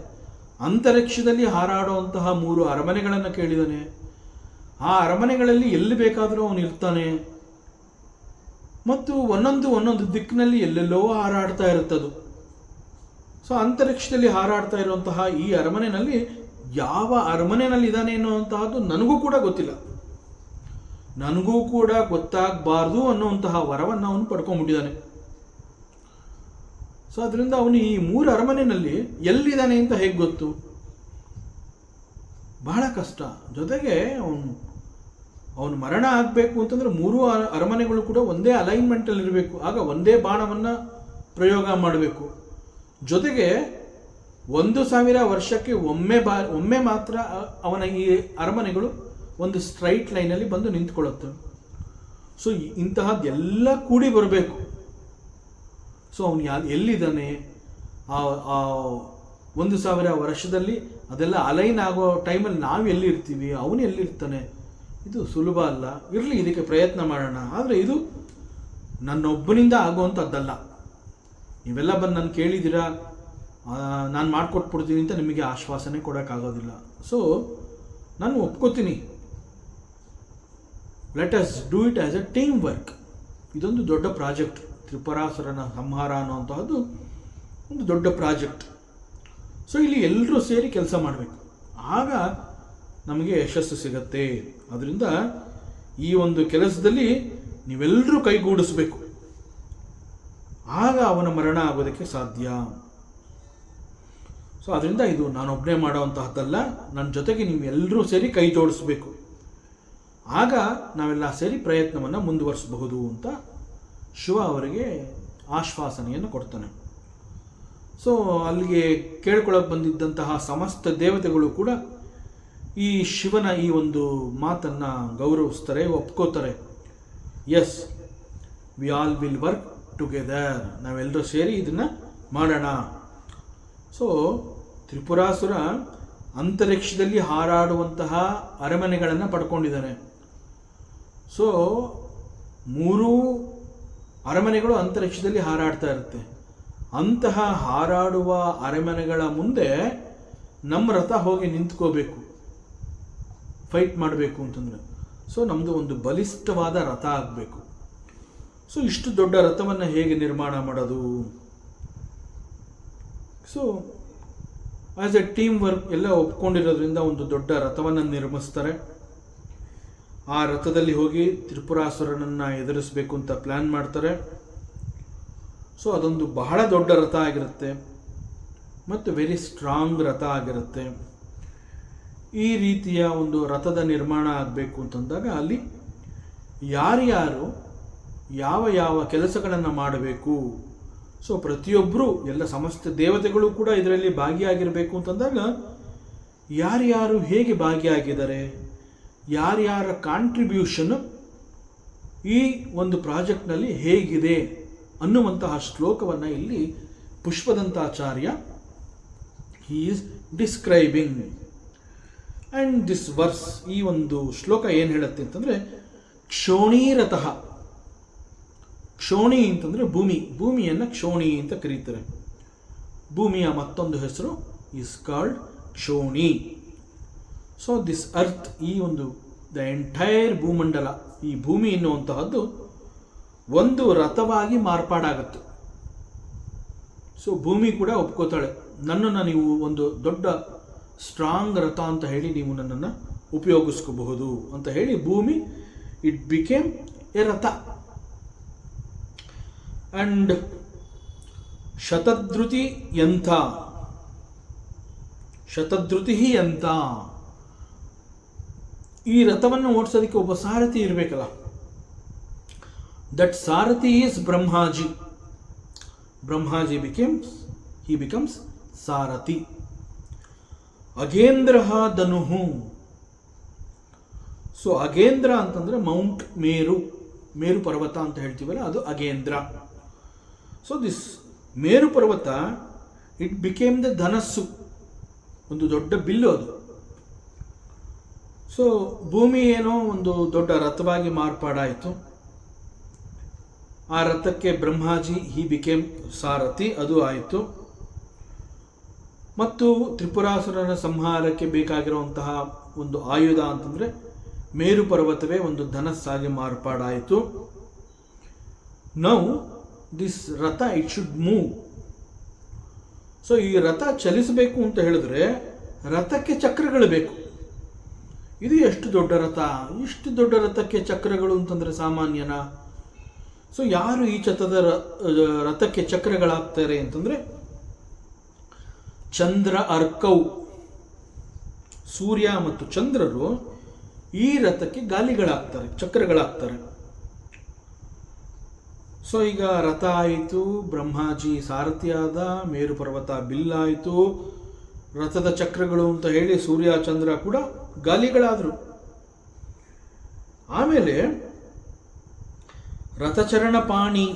ಅಂತರಿಕ್ಷದಲ್ಲಿ ಹಾರಾಡುವಂತಹ 3 ಅರಮನೆಗಳನ್ನು ಕೇಳಿದ್ದಾನೆ. ಆ ಅರಮನೆಗಳಲ್ಲಿ ಎಲ್ಲಿ ಬೇಕಾದರೂ ಅವನು ಇರ್ತಾನೆ ಮತ್ತು ಒಂದೊಂದು ದಿಕ್ಕಿನಲ್ಲಿ ಎಲ್ಲೆಲ್ಲೋ ಹಾರಾಡ್ತಾ ಇರುತ್ತದು. ಸೊ ಅಂತರಿಕ್ಷದಲ್ಲಿ ಹಾರಾಡ್ತಾ ಇರುವಂತಹ ಈ ಅರಮನೆಯಲ್ಲಿ ಯಾವ ಅರಮನೆಯಲ್ಲಿ ಇದ್ದಾನೆ ಅನ್ನುವಂತಹದ್ದು ನನಗೂ ಕೂಡ ಗೊತ್ತಿಲ್ಲ, ನನಗೂ ಕೂಡ ಗೊತ್ತಾಗಬಾರ್ದು ಅನ್ನುವಂತಹ ವರವನ್ನು ಅವನು ಪಡ್ಕೊಂಡ್ಬಿಟ್ಟಿದ್ದಾನೆ. ಸೊ ಅದರಿಂದ ಅವನು ಈ 3 ಅರಮನೆಯಲ್ಲಿ ಎಲ್ಲಿದ್ದಾನೆ ಅಂತ ಹೇಗೆ ಗೊತ್ತು? ಬಹಳ ಕಷ್ಟ. ಜೊತೆಗೆ ಅವನು ಮರಣ ಆಗಬೇಕು ಅಂತಂದರೆ 3 ಅರಮನೆಗಳು ಕೂಡ ಒಂದೇ ಅಲೈನ್ಮೆಂಟಲ್ಲಿ ಇರಬೇಕು. ಆಗ ಒಂದೇ ಬಾಣವನ್ನು ಪ್ರಯೋಗ ಮಾಡಬೇಕು. ಜೊತೆಗೆ 1000 ವರ್ಷಕ್ಕೆ ಒಮ್ಮೆ ಮಾತ್ರ ಅವನ ಈ ಅರಮನೆಗಳು ಒಂದು ಸ್ಟ್ರೈಟ್ ಲೈನಲ್ಲಿ ಬಂದು ನಿಂತ್ಕೊಳ್ಳುತ್ತೆ. ಸೊ ಇಂತಹದ್ದೆಲ್ಲ ಕೂಡಿ ಬರಬೇಕು. ಸೊ ಅವನು ಎಲ್ಲಿದ್ದಾನೆ, ಆ 1000 ವರ್ಷದಲ್ಲಿ ಅದೆಲ್ಲ ಅಲೈನ್ ಆಗೋ ಟೈಮಲ್ಲಿ ನಾವು ಎಲ್ಲಿರ್ತೀವಿ, ಅವನು ಎಲ್ಲಿರ್ತಾನೆ, ಇದು ಸುಲಭ ಅಲ್ಲ. ಇರಲಿ, ಇದಕ್ಕೆ ಪ್ರಯತ್ನ ಮಾಡೋಣ. ಆದರೆ ಇದು ನನ್ನೊಬ್ಬನಿಂದ ಆಗುವಂಥದ್ದಲ್ಲ. ನೀವೆಲ್ಲ ಬಂದು ನಾನು ಕೇಳಿದ್ದೀರಾ, ನಾನು ಮಾಡಿಕೊಟ್ಬಿಡ್ತೀನಿ ಅಂತ ನಿಮಗೆ ಆಶ್ವಾಸನೆ ಕೊಡೋಕ್ಕಾಗೋದಿಲ್ಲ. ಸೊ ನಾನು ಒಪ್ಕೋತೀನಿ, let us do it as a team work. ಇದೊಂದು ದೊಡ್ಡ ಪ್ರಾಜೆಕ್ಟ್. ತ್ರಿಪುರಾಸುರನ ಸಂಹಾರ ಅನ್ನುವಂತಹದ್ದು ಒಂದು ದೊಡ್ಡ ಪ್ರಾಜೆಕ್ಟ್. ಸೊ ಇಲ್ಲಿ ಎಲ್ಲರೂ ಸೇರಿ ಕೆಲಸ ಮಾಡಬೇಕು, ಆಗ ನಮಗೆ ಯಶಸ್ಸು ಸಿಗತ್ತೆ. ಅದರಿಂದ ಈ ಒಂದು ಕೆಲಸದಲ್ಲಿ ನೀವೆಲ್ಲರೂ ಕೈಗೂಡಿಸಬೇಕು, ಆಗ ಅವನ ಮರಣ ಆಗೋದಕ್ಕೆ ಸಾಧ್ಯ. ಸೊ ಅದರಿಂದ ಇದು ನಾನೊಬ್ಬನೇ ಮಾಡೋವಂತಹದ್ದಲ್ಲ, ನನ್ನ ಜೊತೆಗೆ ನೀವೆಲ್ಲರೂ ಸೇರಿ ಕೈ ಜೋಡಿಸ್ಬೇಕು, ಆಗ ನಾವೆಲ್ಲ ಸೇರಿ ಪ್ರಯತ್ನವನ್ನು ಮುಂದುವರಿಸಬಹುದು ಅಂತ ಶಿವ ಅವರಿಗೆ ಆಶ್ವಾಸನೆಯನ್ನು ಕೊಡ್ತಾನೆ. ಸೊ ಅಲ್ಲಿಗೆ ಕೇಳ್ಕೊಳ್ಳೋಕೆ ಬಂದಿದ್ದಂತಹ ಸಮಸ್ತ ದೇವತೆಗಳು ಕೂಡ ಈ ಶಿವನ ಈ ಒಂದು ಮಾತನ್ನು ಗೌರವಿಸ್ತಾರೆ, ಒಪ್ಕೋತಾರೆ. Yes, we all will work together, ನಾವೆಲ್ಲರೂ ಸೇರಿ ಇದನ್ನು ಮಾಡೋಣ. ಸೊ ತ್ರಿಪುರಾಸುರ ಅಂತರಿಕ್ಷದಲ್ಲಿ ಹಾರಾಡುವಂತಹ ಅರಮನೆಗಳನ್ನು ಪಡ್ಕೊಂಡಿದ್ದಾನೆ. ಸೊ 3 ಅರಮನೆಗಳು ಅಂತರಿಕ್ಷದಲ್ಲಿ ಹಾರಾಡ್ತಾ ಇರುತ್ತೆ. ಅಂತಹ ಹಾರಾಡುವ ಅರಮನೆಗಳ ಮುಂದೆ ನಮ್ಮ ರಥ ಹೋಗಿ ನಿಂತ್ಕೋಬೇಕು, ಫೈಟ್ ಮಾಡಬೇಕು ಅಂತಂದರೆ. ಸೊ ನಮ್ಮದು ಒಂದು ಬಲಿಷ್ಠವಾದ ರಥ ಆಗಬೇಕು. ಸೊ ಇಷ್ಟು ದೊಡ್ಡ ರಥವನ್ನು ಹೇಗೆ ನಿರ್ಮಾಣ ಮಾಡೋದು? So as a team work ಎಲ್ಲ ಒಪ್ಕೊಂಡಿರೋದ್ರಿಂದ ಒಂದು ದೊಡ್ಡ ರಥವನ್ನು ನಿರ್ಮಿಸ್ತಾರೆ. ಆ ರಥದಲ್ಲಿ ಹೋಗಿ ತ್ರಿಪುರಾಸುರನನ್ನು ಎದುರಿಸಬೇಕು ಅಂತ ಪ್ಲ್ಯಾನ್ ಮಾಡ್ತಾರೆ. ಸೊ ಅದೊಂದು ಬಹಳ ದೊಡ್ಡ ರಥ ಆಗಿರುತ್ತೆ ಮತ್ತು ವೆರಿ ಸ್ಟ್ರಾಂಗ್ ರಥ ಆಗಿರುತ್ತೆ. ಈ ರೀತಿಯ ಒಂದು ರಥದ ನಿರ್ಮಾಣ ಆಗಬೇಕು ಅಂತಂದಾಗ ಅಲ್ಲಿ ಯಾರ್ಯಾರು ಯಾವ ಯಾವ ಕೆಲಸಗಳನ್ನು ಮಾಡಬೇಕು, ಸೊ ಪ್ರತಿಯೊಬ್ಬರು ಎಲ್ಲ ಸಮಸ್ತ ದೇವತೆಗಳು ಕೂಡ ಇದರಲ್ಲಿ ಭಾಗಿಯಾಗಿರಬೇಕು ಅಂತಂದಾಗ ಯಾರ್ಯಾರು ಹೇಗೆ ಭಾಗಿಯಾಗಿದ್ದಾರೆ, ಯಾರ್ಯಾರ ಕಾಂಟ್ರಿಬ್ಯೂಷನ್ ಈ ಒಂದು ಪ್ರಾಜೆಕ್ಟ್ನಲ್ಲಿ ಹೇಗಿದೆ ಅನ್ನುವಂತಹ ಶ್ಲೋಕವನ್ನು ಇಲ್ಲಿ Pushpadantacharya he is describing. And this verse, ಈ ಒಂದು ಶ್ಲೋಕ ಏನು ಹೇಳುತ್ತೆ ಅಂತಂದರೆ, ಕ್ಷೋಣೀರತಃ, ಕ್ಷೋಣಿ ಅಂತಂದರೆ ಭೂಮಿ, ಭೂಮಿಯನ್ನು ಕ್ಷೋಣಿ ಅಂತ ಕರೀತಾರೆ. ಭೂಮಿಯ ಮತ್ತೊಂದು ಹೆಸರು is called kshoni. So this earth, ಈ ಒಂದು ದ ಎಂಟೈರ್ ಭೂಮಂಡಲ, ಈ ಭೂಮಿ ಎನ್ನುವಂತಹದ್ದು ಒಂದು ರಥವಾಗಿ ಮಾರ್ಪಾಡಾಗತ್ತೆ. ಸೊ ಭೂಮಿ ಕೂಡ ಒಪ್ಕೋತಾಳೆ, ನನ್ನನ್ನು ನೀವು ಒಂದು ದೊಡ್ಡ ಸ್ಟ್ರಾಂಗ್ ರಥ ಅಂತ ಹೇಳಿ ನೀವು ನನ್ನನ್ನು ಉಪಯೋಗಿಸ್ಕೋಬಹುದು ಅಂತ ಹೇಳಿ ಭೂಮಿ it became a ratha. And Shatadhriti ಯಂಥ, ಶತಧೃತಿ ಯಂಥ, ಈ ರಥವನ್ನು ಓಡಿಸೋದಕ್ಕೆ ಒಬ್ಬ ಸಾರಥಿ ಇರಬೇಕಲ್ಲ. That sarathi is Brahmaji. Brahmaji he becomes sarathi. Agendra ಧನುಹು. ಸೊ ಅಗೇಂದ್ರ ಅಂತಂದ್ರೆ ಮೌಂಟ್ ಮೇರು, ಮೇರು ಪರ್ವತ ಅಂತ ಹೇಳ್ತೀವಲ್ಲ, ಅದು ಅಗೇಂದ್ರ. ಸೊ ದಿಸ್ ಮೇರು ಪರ್ವತ ಇಟ್ ಬಿಕೇಮ್ ದ ಧನಸ್ಸು, ಒಂದು ದೊಡ್ಡ ಬಿಲ್ಲು ಅದು. ಸೊ ಭೂಮಿ ಏನೋ ಒಂದು ದೊಡ್ಡ ರಥವಾಗಿ ಮಾರ್ಪಾಡಾಯಿತು. ಆ ರಥಕ್ಕೆ ಬ್ರಹ್ಮಾಜಿ ಹಿ ಬಿಕೇಮ್ ಸಾರಥಿ, ಅದು ಆಯಿತು. ಮತ್ತು ತ್ರಿಪುರಾಸುರನ ಸಂಹಾರಕ್ಕೆ ಬೇಕಾಗಿರುವಂತಹ ಒಂದು ಆಯುಧ ಅಂತಂದರೆ ಮೇರು ಪರ್ವತವೇ ಒಂದು ಧನಸ್ಸಾಗಿ ಮಾರ್ಪಾಡಾಯಿತು. ನೌ ದಿಸ್ ರಥ ಇಟ್ ಶುಡ್ ಮೂವ್. ಸೊ ಈ ರಥ ಚಲಿಸಬೇಕು ಅಂತ ಹೇಳಿದ್ರೆ ರಥಕ್ಕೆ ಚಕ್ರಗಳು ಬೇಕು. ಇದು ಎಷ್ಟು ದೊಡ್ಡ ರಥ, ಇಷ್ಟು ದೊಡ್ಡ ರಥಕ್ಕೆ ಚಕ್ರಗಳು ಅಂತಂದರೆ ಸಾಮಾನ್ಯನಾ? ಸೊ ಯಾರು ಈ ರಥಕ್ಕೆ ಚಕ್ರಗಳಾಗ್ತಾರೆ ಅಂತಂದರೆ ಚಂದ್ರ ಅರ್ಕೌ, ಸೂರ್ಯ ಮತ್ತು ಚಂದ್ರರು ಈ ರಥಕ್ಕೆ ಗಾಲಿಗಳಾಗ್ತಾರೆ, ಚಕ್ರಗಳಾಗ್ತಾರೆ. ಸೊ ಈಗ ರಥ ಆಯಿತು, ಬ್ರಹ್ಮಾಜಿ ಸಾರಥಿಯಾದ, ಮೇರು ಪರ್ವತ ಬಿಲ್ಲಾಯಿತು, ರಥದ ಚಕ್ರಗಳು ಅಂತ ಹೇಳಿ ಸೂರ್ಯ ಚಂದ್ರ ಕೂಡ ಗಾಲಿಗಳಾದರು. ಆಮೇಲೆ ರಥಚರಣಪಾಣಿ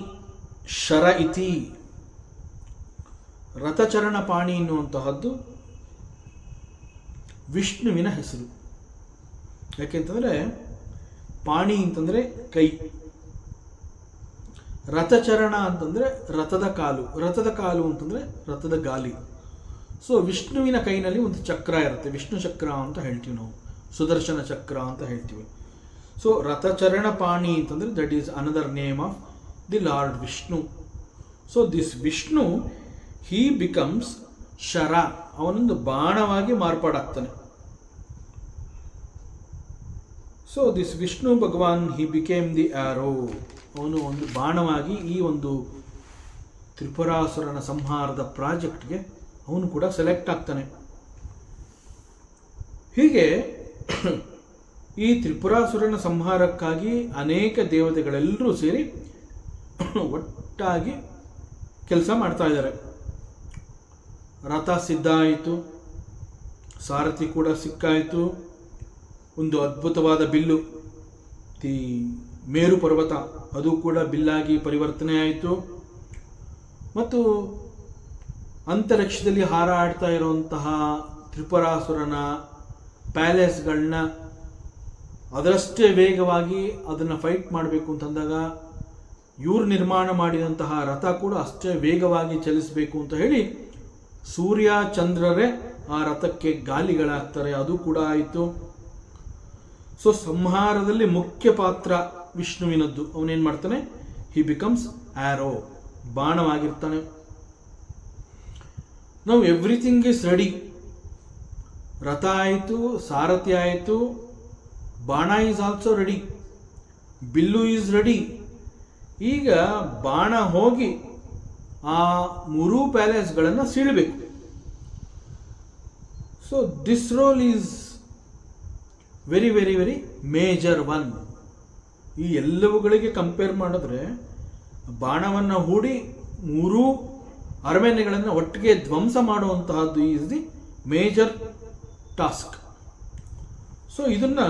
ಶರ ಇತಿ. ರಥಚರಣಪಾಣಿ ಎನ್ನುವಂತಹದ್ದು ವಿಷ್ಣುವಿನ ಹೆಸರು. ಯಾಕೆಂತಂದರೆ ಪಾಣಿ ಅಂತಂದರೆ ಕೈ, ರಥಚರಣ ಅಂತಂದರೆ ರಥದ ಕಾಲು, ರಥದ ಕಾಲು ಅಂತಂದರೆ ರಥದ ಗಾಲಿ. ಸೊ ವಿಷ್ಣುವಿನ ಕೈನಲ್ಲಿ ಒಂದು ಚಕ್ರ ಇರುತ್ತೆ, ವಿಷ್ಣು ಚಕ್ರ ಅಂತ ಹೇಳ್ತೀವಿ ನಾವು, ಸುದರ್ಶನ ಚಕ್ರ ಅಂತ ಹೇಳ್ತೀವಿ. ಸೊ ರಥಚರಣ ಪಾಣಿ ಅಂತಂದರೆ that is another name of the lord Vishnu. So this Vishnu he becomes shara, ಅವನೊಂದು ಬಾಣವಾಗಿ ಮಾರ್ಪಾಡಾಗ್ತಾನೆ. So this Vishnu Bhagavan he became the arrow, ಅವನು ಒಂದು ಬಾಣವಾಗಿ ಈ ಒಂದು ತ್ರಿಪುರಾಸುರನ ಸಂಹಾರದ ಪ್ರಾಜೆಕ್ಟ್ಗೆ ಅವನು ಕೂಡ ಸೆಲೆಕ್ಟ್ ಆಗ್ತಾನೆ. ಹೀಗೆ ಈ ತ್ರಿಪುರಾಸುರನ ಸಂಹಾರಕ್ಕಾಗಿ ಅನೇಕ ದೇವತೆಗಳೆಲ್ಲರೂ ಸೇರಿ ಒಟ್ಟಾಗಿ ಕೆಲಸ ಮಾಡ್ತಾ ಇದ್ದಾರೆ. ರಥ ಸಿದ್ಧ ಆಯಿತು, ಸಾರಥಿ ಕೂಡ ಸಿಕ್ಕಾಯಿತು, ಒಂದು ಅದ್ಭುತವಾದ ಬಿಲ್ಲು ದಿ ಮೇರು ಪರ್ವತ ಅದು ಕೂಡ ಬಿಲ್ಲಾಗಿ ಪರಿವರ್ತನೆ ಆಯಿತು. ಮತ್ತು ಅಂತರಿಕ್ಷದಲ್ಲಿ ಹಾರಾಡ್ತಾ ಇರುವಂತಹ ತ್ರಿಪುರಾಸುರನ ಪ್ಯಾಲೇಸ್ಗಳನ್ನ ಅದರಷ್ಟೇ ವೇಗವಾಗಿ ಅದನ್ನು ಫೈಟ್ ಮಾಡಬೇಕು ಅಂತಂದಾಗ ಇವ್ರು ನಿರ್ಮಾಣ ಮಾಡಿದಂತಹ ರಥ ಕೂಡ ಅಷ್ಟೇ ವೇಗವಾಗಿ ಚಲಿಸಬೇಕು ಅಂತ ಹೇಳಿ ಸೂರ್ಯ ಚಂದ್ರರೇ ಆ ರಥಕ್ಕೆ ಗಾಲಿಗಳಾಗ್ತಾರೆ. ಅದು ಕೂಡ ಆಯಿತು. ಸೊ ಸಂಹಾರದಲ್ಲಿ ಮುಖ್ಯ ಪಾತ್ರ ವಿಷ್ಣುವಿನದ್ದು. ಅವನೇನು ಮಾಡ್ತಾನೆ, ಹಿ ಬಿಕಮ್ಸ್ ಆರೋ, ಬಾಣವಾಗಿರ್ತಾನೆ. ನಾವು ಎವ್ರಿಥಿಂಗ್ ಇಸ್ ರೆಡಿ. ರಥ ಆಯಿತು, ಸಾರಥಿ ಆಯಿತು, ಬಾಣ ಈಸ್ ಆಲ್ಸೋ ರೆಡಿ, ಬಿಲ್ಲು ಈಸ್ ರೆಡಿ. ಈಗ ಬಾಣ ಹೋಗಿ ಆ 3 ಪ್ಯಾಲೇಸ್ಗಳನ್ನು ಸೀಳಬೇಕು. So this role is very very very major one. ಈ ಎಲ್ಲವುಗಳಿಗೆ ಕಂಪೇರ್ ಮಾಡಿದ್ರೆ ಬಾಣವನ್ನು ಹೂಡಿ 3 ಅರಮನೆಗಳನ್ನು ಒಟ್ಟಿಗೆ ಧ್ವಂಸ ಮಾಡುವಂತಹದ್ದು is the major task. So ಇದನ್ನು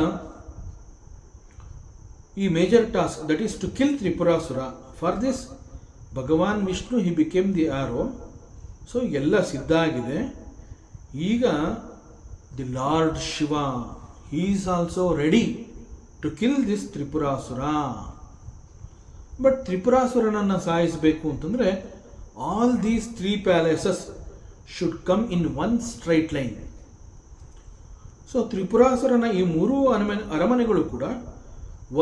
ಈ major task that is to kill Tripurasura. For this Bhagavan Vishnu he became the arrow. So ಎಲ್ಲ ಸಿದ್ಧ ಆಗಿದೆ. ಈಗ the lord Shiva he is also ready to kill this Tripurasura. But ತ್ರಿಪುರಾಸುರನನ್ನು ಸಾಯಿಸಬೇಕು ಅಂತಂದರೆ all these 3 palaces should come in one straight line. So ತ್ರಿಪುರಾಸುರನ ಈ 3 ಅರಮನೆಗಳು ಕೂಡ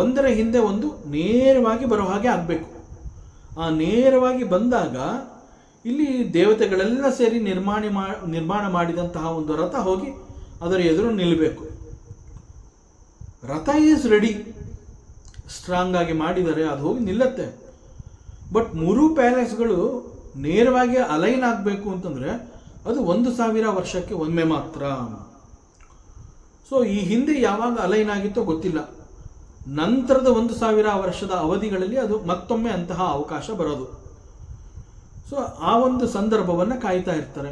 ಒಂದರ ಹಿಂದೆ ಒಂದು ನೇರವಾಗಿ ಬರೋ ಹಾಗೆ ಆಗಬೇಕು. ಆ ನೇರವಾಗಿ ಬಂದಾಗ ಇಲ್ಲಿ ದೇವತೆಗಳೆಲ್ಲ ಸೇರಿ ನಿರ್ಮಾಣ ಮಾಡಿದಂತಹ ಒಂದು ರಥ ಹೋಗಿ ಅದರ ಎದುರು ನಿಲ್ಲಬೇಕು. ರಥ ಈಸ್ ರೆಡಿ, ಸ್ಟ್ರಾಂಗ್ ಆಗಿ ಮಾಡಿದರೆ ಅದು ಹೋಗಿ ನಿಲ್ಲತ್ತೆ. ಬಟ್ 3 ಪ್ಯಾಲೇಸ್ಗಳು ನೇರವಾಗಿ ಅಲೈನ್ ಆಗಬೇಕು ಅಂತಂದರೆ ಅದು 1000 ವರ್ಷಕ್ಕೆ ಒಮ್ಮೆ ಮಾತ್ರ. ಸೊ ಈ ಹಿಂದೆ ಯಾವಾಗ ಅಲೈನ್ ಆಗಿತ್ತೋ ಗೊತ್ತಿಲ್ಲ. ನಂತರದ 1000 ವರ್ಷದ ಅವಧಿಗಳಲ್ಲಿ ಅದು ಮತ್ತೊಮ್ಮೆ ಅಂತಹ ಅವಕಾಶ ಬರೋದು. ಸೊ ಆ ಒಂದು ಸಂದರ್ಭವನ್ನು ಕಾಯ್ತಾ ಇರ್ತಾರೆ.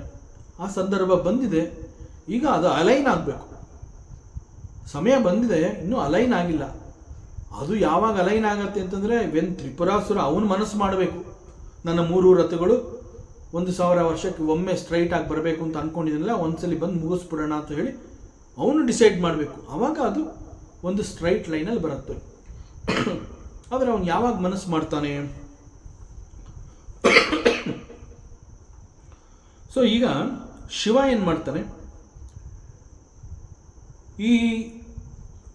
ಆ ಸಂದರ್ಭ ಬಂದಿದೆ, ಈಗ ಅದು ಅಲೈನ್ ಆಗಬೇಕು. ಸಮಯ ಬಂದಿದೆ, ಇನ್ನೂ ಅಲೈನ್ ಆಗಿಲ್ಲ. ಅದು ಯಾವಾಗ ಅಲೈನ್ ಆಗತ್ತೆ ಅಂತಂದರೆ ವೆನ್ ತ್ರಿಪುರಾಸುರ ಅವನು ಮನಸ್ಸು ಮಾಡಬೇಕು, ನನ್ನ 3 ರಥಗಳು 1000 ವರ್ಷಕ್ಕೆ ಒಮ್ಮೆ ಸ್ಟ್ರೈಟ್ ಆಗಿ ಬರಬೇಕು ಅಂತ ಅಂದ್ಕೊಂಡಿದ್ದಲ್ಲ, ಒಂದ್ಸಲಿ ಬಂದು ಮುಗಿಸ್ಬಿಡೋಣ ಅಂತ ಹೇಳಿ ಅವನು ಡಿಸೈಡ್ ಮಾಡಬೇಕು. ಆವಾಗ ಅದು ಒಂದು ಸ್ಟ್ರೈಟ್ ಲೈನಲ್ಲಿ ಬರುತ್ತೆ. ಆದರೆ ಅವನು ಯಾವಾಗ ಮನಸ್ಸು ಮಾಡ್ತಾನೆ? ಸೊ ಈಗ ಶಿವ ಏನು ಮಾಡ್ತಾನೆ, ಈ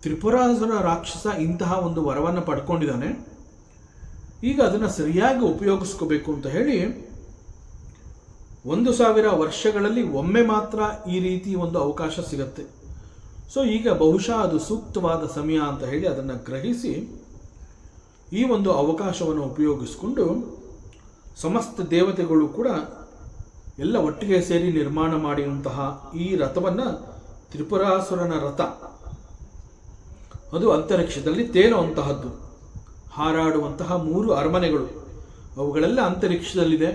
ತ್ರಿಪುರಾಸುರ ರಾಕ್ಷಸ ಇಂತಹ ಒಂದು ವರವನ್ನು ಪಡ್ಕೊಂಡಿದ್ದಾನೆ, ಈಗ ಅದನ್ನು ಸರಿಯಾಗಿ ಉಪಯೋಗಿಸ್ಕೋಬೇಕು ಅಂತ ಹೇಳಿ 1000 ವರ್ಷಗಳಲ್ಲಿ ಒಮ್ಮೆ ಮಾತ್ರ ಈ ರೀತಿ ಒಂದು ಅವಕಾಶ ಸಿಗತ್ತೆ. ಸೊ ಈಗ ಬಹುಶಃ ಅದು ಸೂಕ್ತವಾದ ಸಮಯ ಅಂತ ಹೇಳಿ ಅದನ್ನು ಗ್ರಹಿಸಿ ಈ ಒಂದು ಅವಕಾಶವನ್ನು ಉಪಯೋಗಿಸಿಕೊಂಡು ಸಮಸ್ತ ದೇವತೆಗಳು ಕೂಡ ಎಲ್ಲ ಒಟ್ಟಿಗೆ ಸೇರಿ ನಿರ್ಮಾಣ ಮಾಡಿದಂತಹ ಈ ರಥವನ್ನು, ತ್ರಿಪುರಾಸುರನ ರಥ, ಅದು ಅಂತರಿಕ್ಷದಲ್ಲಿ ತೇಲುವಂತಹದ್ದು, ಹಾರಾಡುವಂತಹ 3 ಅರಮನೆಗಳು ಅವುಗಳೆಲ್ಲ ಅಂತರಿಕ್ಷದಲ್ಲಿದೆ.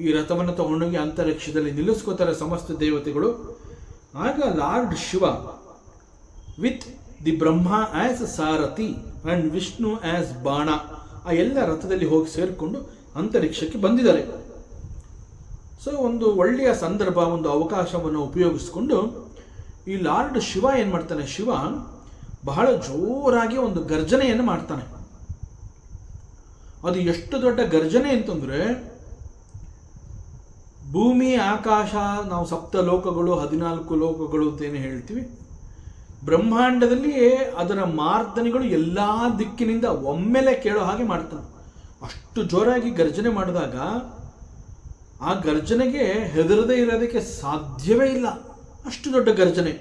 ಈ ರಥವನ್ನು ತಗೊಂಡೋಗಿ ಅಂತರಿಕ್ಷದಲ್ಲಿ ನಿಲ್ಲಿಸ್ಕೋತಾರೆ ಸಮಸ್ತ ದೇವತೆಗಳು. ಆಗ lord Shiva with the Brahma as sarathi and Vishnu as bana ಆ ಎಲ್ಲ ರಥದಲ್ಲಿ ಹೋಗಿ ಸೇರಿಕೊಂಡು ಅಂತರಿಕ್ಷಕ್ಕೆ ಬಂದಿದ್ದಾರೆ. ಸೊ ಒಂದು ಒಳ್ಳೆಯ ಸಂದರ್ಭ, ಒಂದು ಅವಕಾಶವನ್ನು ಉಪಯೋಗಿಸಿಕೊಂಡು ಈ ಲಾರ್ಡ್ ಶಿವ ಏನು ಮಾಡ್ತಾನೆ, ಶಿವ ಬಹಳ ಜೋರಾಗಿ ಒಂದು ಗರ್ಜನೆಯನ್ನು ಮಾಡ್ತಾನೆ. ಅದು ಎಷ್ಟು ದೊಡ್ಡ ಗರ್ಜನೆ ಅಂತಂದರೆ, ಭೂಮಿ ಆಕಾಶ, ನಾವು 7 ಲೋಕಗಳು 14 ಲೋಕಗಳು ಅಂತೇನು ಹೇಳ್ತೀವಿ, ಬ್ರಹ್ಮಾಂಡದಲ್ಲಿ ಅದರ ಮಾರ್ದನೆಗಳು ಎಲ್ಲ ದಿಕ್ಕಿನಿಂದ ಒಮ್ಮೆಲೆ ಕೇಳೋ ಹಾಗೆ ಮಾಡ್ತಾನೆ. ಅಷ್ಟು ಜೋರಾಗಿ ಗರ್ಜನೆ ಮಾಡಿದಾಗ ಆ ಗರ್ಜನೆಗೆ ಹೆದರದೇ ಇರೋದಕ್ಕೆ ಸಾಧ್ಯವೇ ಇಲ್ಲ. ಅಷ್ಟು ದೊಡ್ಡ ಗರ್ಜನೆ.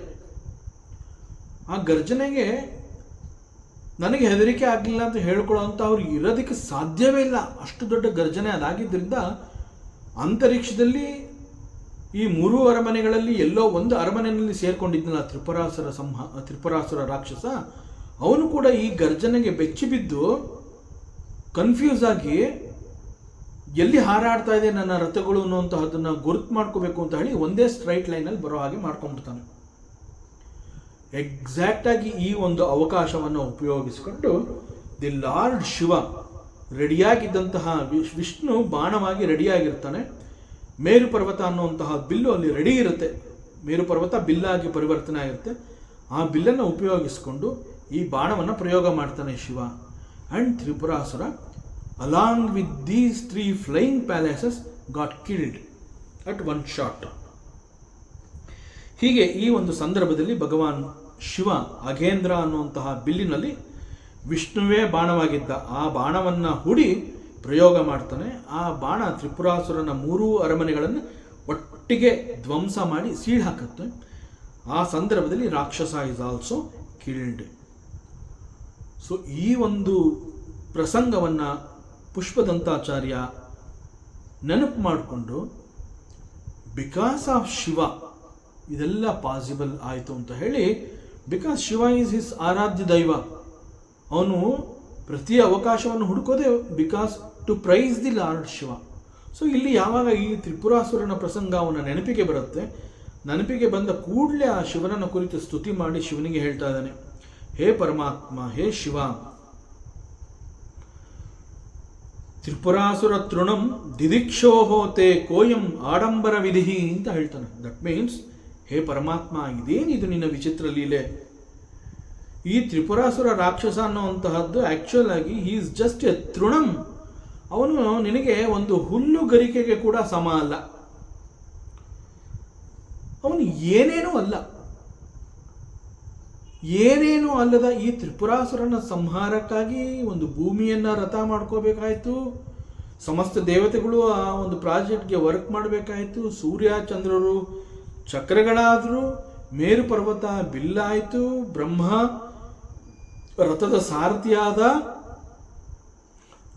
ಆ ಗರ್ಜನೆಗೆ ನನಗೆ ಹೆದರಿಕೆ ಆಗಲಿಲ್ಲ ಅಂತ ಹೇಳ್ಕೊಳ್ಳೋ ಅಂತ ಅವ್ರು ಇರೋದಕ್ಕೆ ಸಾಧ್ಯವೇ ಇಲ್ಲ. ಅಷ್ಟು ದೊಡ್ಡ ಗರ್ಜನೆ ಅದಾಗಿದ್ದರಿಂದ ಅಂತರಿಕ್ಷದಲ್ಲಿ ಈ 3 ಅರಮನೆಗಳಲ್ಲಿ ಎಲ್ಲೋ ಒಂದು ಅರಮನೆಯಲ್ಲಿ ಸೇರ್ಕೊಂಡಿದ್ದಲ್ಲ ತ್ರಿಪುರಾಸುರ ರಾಕ್ಷಸ, ಅವನು ಕೂಡ ಈ ಗರ್ಜನೆಗೆ ಬೆಚ್ಚಿ ಬಿದ್ದು ಕನ್ಫ್ಯೂಸ್ ಆಗಿ ಎಲ್ಲಿ ಹಾರಾಡ್ತಾ ಇದೆ ನನ್ನ ರಥಗಳು ಅನ್ನುವಂತಹದನ್ನು ಗುರುತು ಮಾಡ್ಕೋಬೇಕು ಅಂತ ಹೇಳಿ ಒಂದೇ ಸ್ಟ್ರೈಟ್ ಲೈನಲ್ಲಿ ಬರೋ ಹಾಗೆ ಮಾಡ್ಕೊಂಡ್ಬಿಡ್ತಾನೆ. ಎಕ್ಸಾಕ್ಟಾಗಿ ಈ ಒಂದು ಅವಕಾಶವನ್ನು ಉಪಯೋಗಿಸಿಕೊಂಡು ದಿ ಲಾರ್ಡ್ ಶಿವ ರೆಡಿಯಾಗಿದ್ದಂತಹ ವಿಷ್ಣು ಬಾಣವಾಗಿ ರೆಡಿಯಾಗಿರ್ತಾನೆ. ಮೇರು ಪರ್ವತ ಅನ್ನುವಂತಹ ಬಿಲ್ಲು ಅಲ್ಲಿ ರೆಡಿ ಇರುತ್ತೆ. ಮೇರು ಪರ್ವತ ಬಿಲ್ಲಾಗಿ ಪರಿವರ್ತನೆ ಆಗುತ್ತೆ. ಆ ಬಿಲ್ಲನ್ನು ಉಪಯೋಗಿಸಿಕೊಂಡು ಈ ಬಾಣವನ್ನು ಪ್ರಯೋಗ ಮಾಡ್ತಾನೆ Shiva. And Tripurasura along with these 3 flying palaces got killed at 1 shot. ಹೀಗೆ ಈ ಒಂದು ಸಂದರ್ಭದಲ್ಲಿ ಭಗವಾನ್ ಶಿವ ಅಘೇಂದ್ರ ಅನ್ನುವಂತಹ ಬಿಲ್ಲಿನಲ್ಲಿ ವಿಷ್ಣುವೇ ಬಾಣವಾಗಿದ್ದ ಆ ಬಾಣವನ್ನು ಹೂಡಿ ಪ್ರಯೋಗ ಮಾಡ್ತಾನೆ. ಆ ಬಾಣ ತ್ರಿಪುರಾಸುರನ 3 ಅರಮನೆಗಳನ್ನು ಒಟ್ಟಿಗೆ ಧ್ವಂಸ ಮಾಡಿ ಸೀಳು ಹಾಕುತ್ತೆ. ಆ ಸಂದರ್ಭದಲ್ಲಿ ರಾಕ್ಷಸ ಇಸ್ ಆಲ್ಸೋ ಕಿಲ್ಡ್. ಸೊ ಈ ಒಂದು ಪ್ರಸಂಗವನ್ನು ಪುಷ್ಪದಂತಾಚಾರ್ಯ ನೆನಪು ಮಾಡಿಕೊಂಡು ಬಿಕಾಸ್ ಆಫ್ ಶಿವ ಇದೆಲ್ಲ ಪಾಸಿಬಲ್ ಆಯಿತು ಅಂತ ಹೇಳಿ, ಬಿಕಾಸ್ ಶಿವ ಈಸ್ ಹಿಸ್ ಆರಾಧ್ಯ ದೈವ, ಅವನು ಪ್ರತಿ ಅವಕಾಶವನ್ನು ಹುಡುಕೋದೇ because to praise the lord Shiva. So ಇಲ್ಲಿ ಯಾವಾಗ ಈ ತ್ರಿಪುರಾಸುರನ ಪ್ರಸಂಗ ಅವನ ನೆನಪಿಗೆ ಬರುತ್ತೆ, ನೆನಪಿಗೆ ಬಂದ ಕೂಡಲೇ ಆ ಶಿವನನ್ನು ಕುರಿತು ಸ್ತುತಿ ಮಾಡಿ ಶಿವನಿಗೆ ಹೇಳ್ತಾ ಇದ್ದಾನೆ, ಹೇ ಪರಮಾತ್ಮ, ಹೇ ಶಿವ, ತ್ರಿಪುರಾಸುರ ತೃಣಂ ದಿದಿಕ್ಷೋಹೋತೆ ಕೋಯಂ ಆಡಂಬರ ವಿಧಿ ಅಂತ ಹೇಳ್ತಾನೆ. ದಟ್ ಮೀನ್ಸ್, ಹೇ ಪರಮಾತ್ಮ, ಇದೇನಿದು ನಿನ್ನ ವಿಚಿತ್ರ ಲೀಲೆ. ಈ ತ್ರಿಪುರಾಸುರ ರಾಕ್ಷಸ ಅನ್ನುವಂತಹದ್ದು ಆಕ್ಚುಯಲ್ ಆಗಿ ಹಿ ಈಸ್ ಜಸ್ಟ್ ಎ ತೃಣಂ. ಅವನು ನಿನಗೆ ಒಂದು ಹುಲ್ಲು ಗರಿಕೆಗೆ ಕೂಡ ಸಮ ಅಲ್ಲ. ಅವನು ಏನೇನೂ ಅಲ್ಲ. ಏನೇನೂ ಅಲ್ಲದ ಈ ತ್ರಿಪುರಾಸುರನ ಸಂಹಾರಕ್ಕಾಗಿ ಒಂದು ಭೂಮಿಯನ್ನು ರಥ ಮಾಡ್ಕೋಬೇಕಾಯ್ತು, ಸಮಸ್ತ ದೇವತೆಗಳು ಆ ಒಂದು ಪ್ರಾಜೆಕ್ಟ್ಗೆ ವರ್ಕ್ ಮಾಡಬೇಕಾಯ್ತು, ಸೂರ್ಯ ಚಂದ್ರರು ಚಕ್ರಗಳಾದರು, ಮೇರು ಪರ್ವತ ಬಿಲ್ಲಾಯಿತು, ಬ್ರಹ್ಮ ರಥದ ಸಾರಥಿಯಾದ,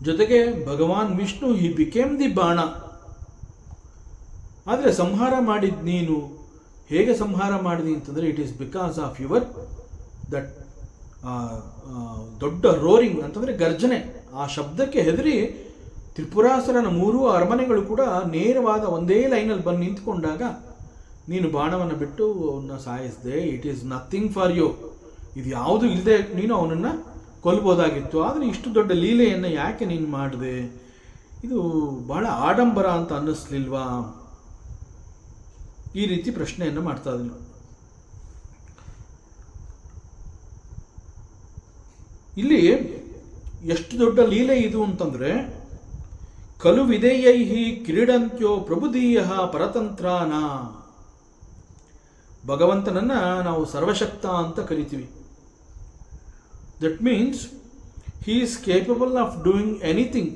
ಜೊತೆಗೆ ಭಗವಾನ್ ವಿಷ್ಣು ಹಿ ಬಿಕೇಮ್ ದಿ ಬಾಣ. ಆದರೆ ಸಂಹಾರ ಮಾಡಿದ್ ನೀನು. ಹೇಗೆ ಸಂಹಾರ ಮಾಡಿದಿ ಅಂತಂದರೆ, it is because of your that ದೊಡ್ಡ ರೋರಿಂಗ್ ಅಂತಂದರೆ ಗರ್ಜನೆ. ಆ ಶಬ್ದಕ್ಕೆ ಹೆದರಿ ತ್ರಿಪುರಾಸುರನ 3 ಅರಮನೆಗಳು ಕೂಡ ನೇರವಾದ ಒಂದೇ ಲೈನಲ್ಲಿ ಬಂದು ನಿಂತ್ಕೊಂಡಾಗ ನೀನು ಬಾಣವನ್ನು ಬಿಟ್ಟು ಅವನ್ನ ಸಾಯಿಸಿದೆ. It is nothing for you. ಇದು ಯಾವುದು ಇಲ್ಲದೆ ನೀನು ಅವನನ್ನು ಕೊಲ್ಬೋದಾಗಿತ್ತು. ಆದರೆ ಇಷ್ಟು ದೊಡ್ಡ ಲೀಲೆಯನ್ನು ಯಾಕೆ ನೀನು ಮಾಡಿದೆ? ಇದು ಬಹಳ ಆಡಂಬರ ಅಂತ ಅನ್ನಿಸ್ಲಿಲ್ವಾ? ಈ ರೀತಿ ಪ್ರಶ್ನೆಯನ್ನು ಮಾಡ್ತಾ ಇದ್ದೀನಿ. ಇಲ್ಲಿ ಎಷ್ಟು ದೊಡ್ಡ ಲೀಲೆ ಇದು ಅಂತಂದರೆ, ಖಲು ವಿಧೇಯೈಹಿ ಕ್ರೀಡಂತ್ಯೋ ಪ್ರಬುದೀಯ ಪರತಂತ್ರಾನ. ಭಗವಂತನನ್ನ ನಾವು ಸರ್ವಶಕ್ತ ಅಂತ ಕರಿತೀವಿ. That means he is capable of doing anything.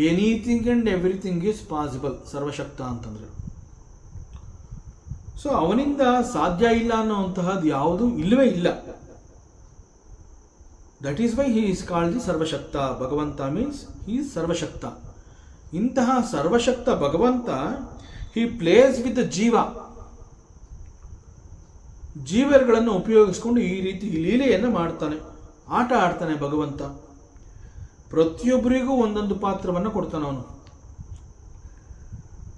Anything and everything is possible ಸರ್ವಶಕ್ತ ಅಂತಂದರೆ. ಸೊ ಅವನಿಂದ ಸಾಧ್ಯ ಇಲ್ಲ ಅನ್ನೋಂತಹದ್ದು ಯಾವುದೂ ಇಲ್ಲವೇ ಇಲ್ಲ. That is why he is called the ಸರ್ವಶಕ್ತ. ಭಗವಂತ ಮೀನ್ಸ್ ಹಿ ಈಸ್ ಸರ್ವಶಕ್ತ. ಇಂತಹ ಸರ್ವಶಕ್ತ ಭಗವಂತ ಹಿ ಪ್ಲೇಸ್ ವಿತ್ ಜೀವ. ಜೀವರುಗಳನ್ನು ಉಪಯೋಗಿಸ್ಕೊಂಡು ಈ ರೀತಿ ಲೀಲೆಯನ್ನು ಮಾಡ್ತಾನೆ, ಆಟ ಆಡ್ತಾನೆ ಭಗವಂತ. ಪ್ರತಿಯೊಬ್ಬರಿಗೂ ಒಂದೊಂದು ಪಾತ್ರವನ್ನು ಕೊಡ್ತಾನೆ ಅವನು.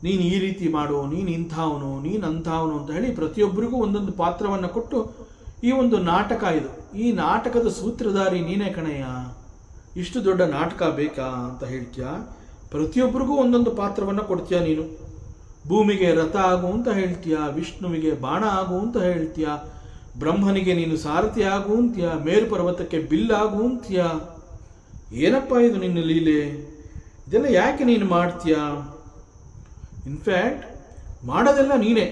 ನೀನು ಈ ರೀತಿ ಮಾಡು, ನೀನು ಇಂಥವನು, ನೀನು ಅಂಥವನು ಅಂತ ಹೇಳಿ ಪ್ರತಿಯೊಬ್ಬರಿಗೂ ಒಂದೊಂದು ಪಾತ್ರವನ್ನು ಕೊಟ್ಟು, ಈ ಒಂದು ನಾಟಕ ಇದು, ಈ ನಾಟಕದ ಸೂತ್ರಧಾರಿ ನೀನೇ ಕಣಯ್ಯ, ಇಷ್ಟು ದೊಡ್ಡ ನಾಟಕ ಬೇಕಾ ಅಂತ ಹೇಳ್ತೀಯ. ಪ್ರತಿಯೊಬ್ಬರಿಗೂ ಒಂದೊಂದು ಪಾತ್ರವನ್ನು ಕೊಡ್ತೀಯ ನೀನು. ಭೂಮಿಗೆ ರಥ ಆಗು ಅಂತ ಹೇಳ್ತೀಯ, ವಿಷ್ಣುವಿಗೆ ಬಾಣ ಆಗು ಅಂತ ಹೇಳ್ತೀಯ, ಬ್ರಹ್ಮನಿಗೆ ನೀನು ಸಾರಥಿ ಆಗು ಅಂತೀಯ, ಮೇರು ಪರ್ವತಕ್ಕೆ ಬಿಲ್ಲಾಗು ಅಂತೀಯ. ಏನಪ್ಪ ಇದು ನಿನ್ನ ಲೀಲೆ? ಇದೆಲ್ಲ ಯಾಕೆ ನೀನು ಮಾಡ್ತೀಯ? ಇನ್ಫ್ಯಾಕ್ಟ್ ಮಾಡೋದೆಲ್ಲ ನೀನೇ,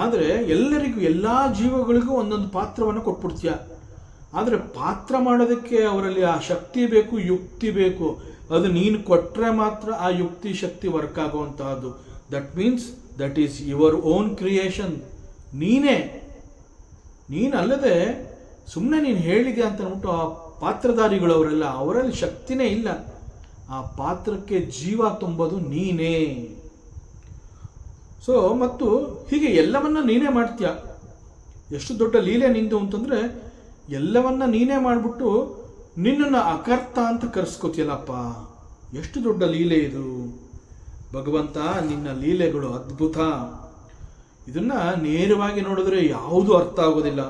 ಆದರೆ ಎಲ್ಲರಿಗೂ, ಎಲ್ಲ ಜೀವಗಳಿಗೂ ಒಂದೊಂದು ಪಾತ್ರವನ್ನು ಕೊಟ್ಬಿಡ್ತೀಯ. ಆದರೆ ಪಾತ್ರ ಮಾಡೋದಕ್ಕೆ ಅವರಲ್ಲಿ ಆ ಶಕ್ತಿ ಬೇಕು, ಯುಕ್ತಿ ಬೇಕು. ಅದು ನೀನು ಕೊಟ್ಟರೆ ಮಾತ್ರ ಆ ಯುಕ್ತಿ ಶಕ್ತಿ ವರ್ಕ್ ಆಗುವಂತಹದ್ದು. That means that is your own creation. ನೀನಲ್ಲದೆ ಸುಮ್ಮನೆ ನೀನು ಹೇಳಿದೆ ಅಂತ ಅಂದ್ಬಿಟ್ಟು ಆ ಪಾತ್ರಧಾರಿಗಳವರೆಲ್ಲ, ಅವರಲ್ಲಿ ಶಕ್ತಿನೇ ಇಲ್ಲ. ಆ ಪಾತ್ರಕ್ಕೆ ಜೀವ ತುಂಬೋದು ನೀನೇ. ಸೊ ಮತ್ತು ಹೀಗೆ ಎಲ್ಲವನ್ನ ನೀನೇ ಮಾಡ್ತೀಯ. ಎಷ್ಟು ದೊಡ್ಡ ಲೀಲೆ ನಿಂದು ಅಂತಂದರೆ, ಎಲ್ಲವನ್ನ ನೀನೇ ಮಾಡಿಬಿಟ್ಟು ನಿನ್ನನ್ನು ಅಕರ್ತ ಅಂತ ಕರೆಸ್ಕೋತಿಯಲ್ಲಪ್ಪ. ಎಷ್ಟು ದೊಡ್ಡ ಲೀಲೆ ಇದು ಭಗವಂತ. ನಿನ್ನ ಲೀಲೆಗಳು ಅದ್ಭುತ. ಇದನ್ನು ನೇರವಾಗಿ ನೋಡಿದ್ರೆ ಯಾವುದೂ ಅರ್ಥ ಆಗೋದಿಲ್ಲ.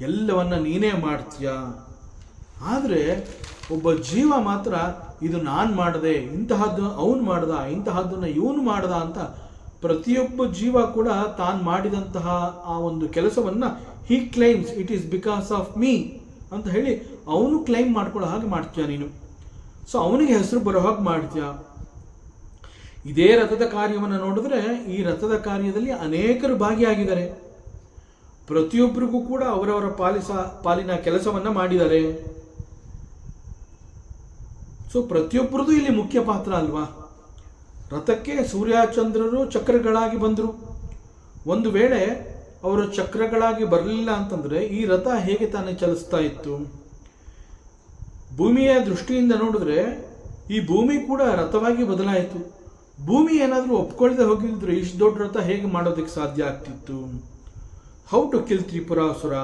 ಎಲ್ಲವನ್ನ ನೀನೇ ಮಾಡ್ತೀಯ. ಆದರೆ ಒಬ್ಬ ಜೀವ ಮಾತ್ರ ಇದು ನಾನು ಮಾಡಿದೆ, ಇಂತಹದ್ದು ಅವನು ಮಾಡ್ದ, ಇಂತಹದ್ದನ್ನು ಇವನು ಮಾಡ್ದ ಅಂತ ಪ್ರತಿಯೊಬ್ಬ ಜೀವ ಕೂಡ ತಾನು ಮಾಡಿದಂತಹ ಆ ಒಂದು ಕೆಲಸವನ್ನು he claims it is because of me ಅಂತ ಹೇಳಿ ಅವನು ಕ್ಲೈಮ್ ಮಾಡ್ಕೊಳ್ಳೋ ಹಾಗೆ ಮಾಡ್ತೀಯ ನೀನು. ಸೊ ಅವನಿಗೆ ಹೆಸರು ಬರೋ ಹಾಗೆ ಮಾಡ್ತೀಯ. ಇದೇ ರಥದ ಕಾರ್ಯವನ್ನು ನೋಡಿದ್ರೆ ಈ ರಥದ ಕಾರ್ಯದಲ್ಲಿ ಅನೇಕರು ಭಾಗಿಯಾಗಿದ್ದಾರೆ. ಪ್ರತಿಯೊಬ್ಬರಿಗೂ ಕೂಡ ಅವರವರ ಪಾಲಿನ ಕೆಲಸವನ್ನು ಮಾಡಿದ್ದಾರೆ. ಸೊ ಪ್ರತಿಯೊಬ್ಬರದು ಇಲ್ಲಿ ಮುಖ್ಯ ಪಾತ್ರ ಅಲ್ವಾ. ರಥಕ್ಕೆ ಸೂರ್ಯಚಂದ್ರರು ಚಕ್ರಗಳಾಗಿ ಬಂದರು. ಒಂದು ವೇಳೆ ಅವರು ಚಕ್ರಗಳಾಗಿ ಬರಲಿಲ್ಲ ಅಂತಂದರೆ ಈ ರಥ ಹೇಗೆ ತಾನೇ ಚಲಿಸ್ತಾ ಇತ್ತು? ಭೂಮಿಯ ದೃಷ್ಟಿಯಿಂದ ನೋಡಿದ್ರೆ ಈ ಭೂಮಿ ಕೂಡ ರಥವಾಗಿ ಬದಲಾಯಿತು. ಭೂಮಿ ಏನಾದರೂ ಒಪ್ಕೊಳ್ಳದೆ ಹೋಗಿದ್ರೆ ಇಷ್ಟು ದೊಡ್ಡ ರಥ ಹೇಗೆ ಮಾಡೋದಕ್ಕೆ ಸಾಧ್ಯ ಆಗ್ತಿತ್ತು? How to kill Tripurasura.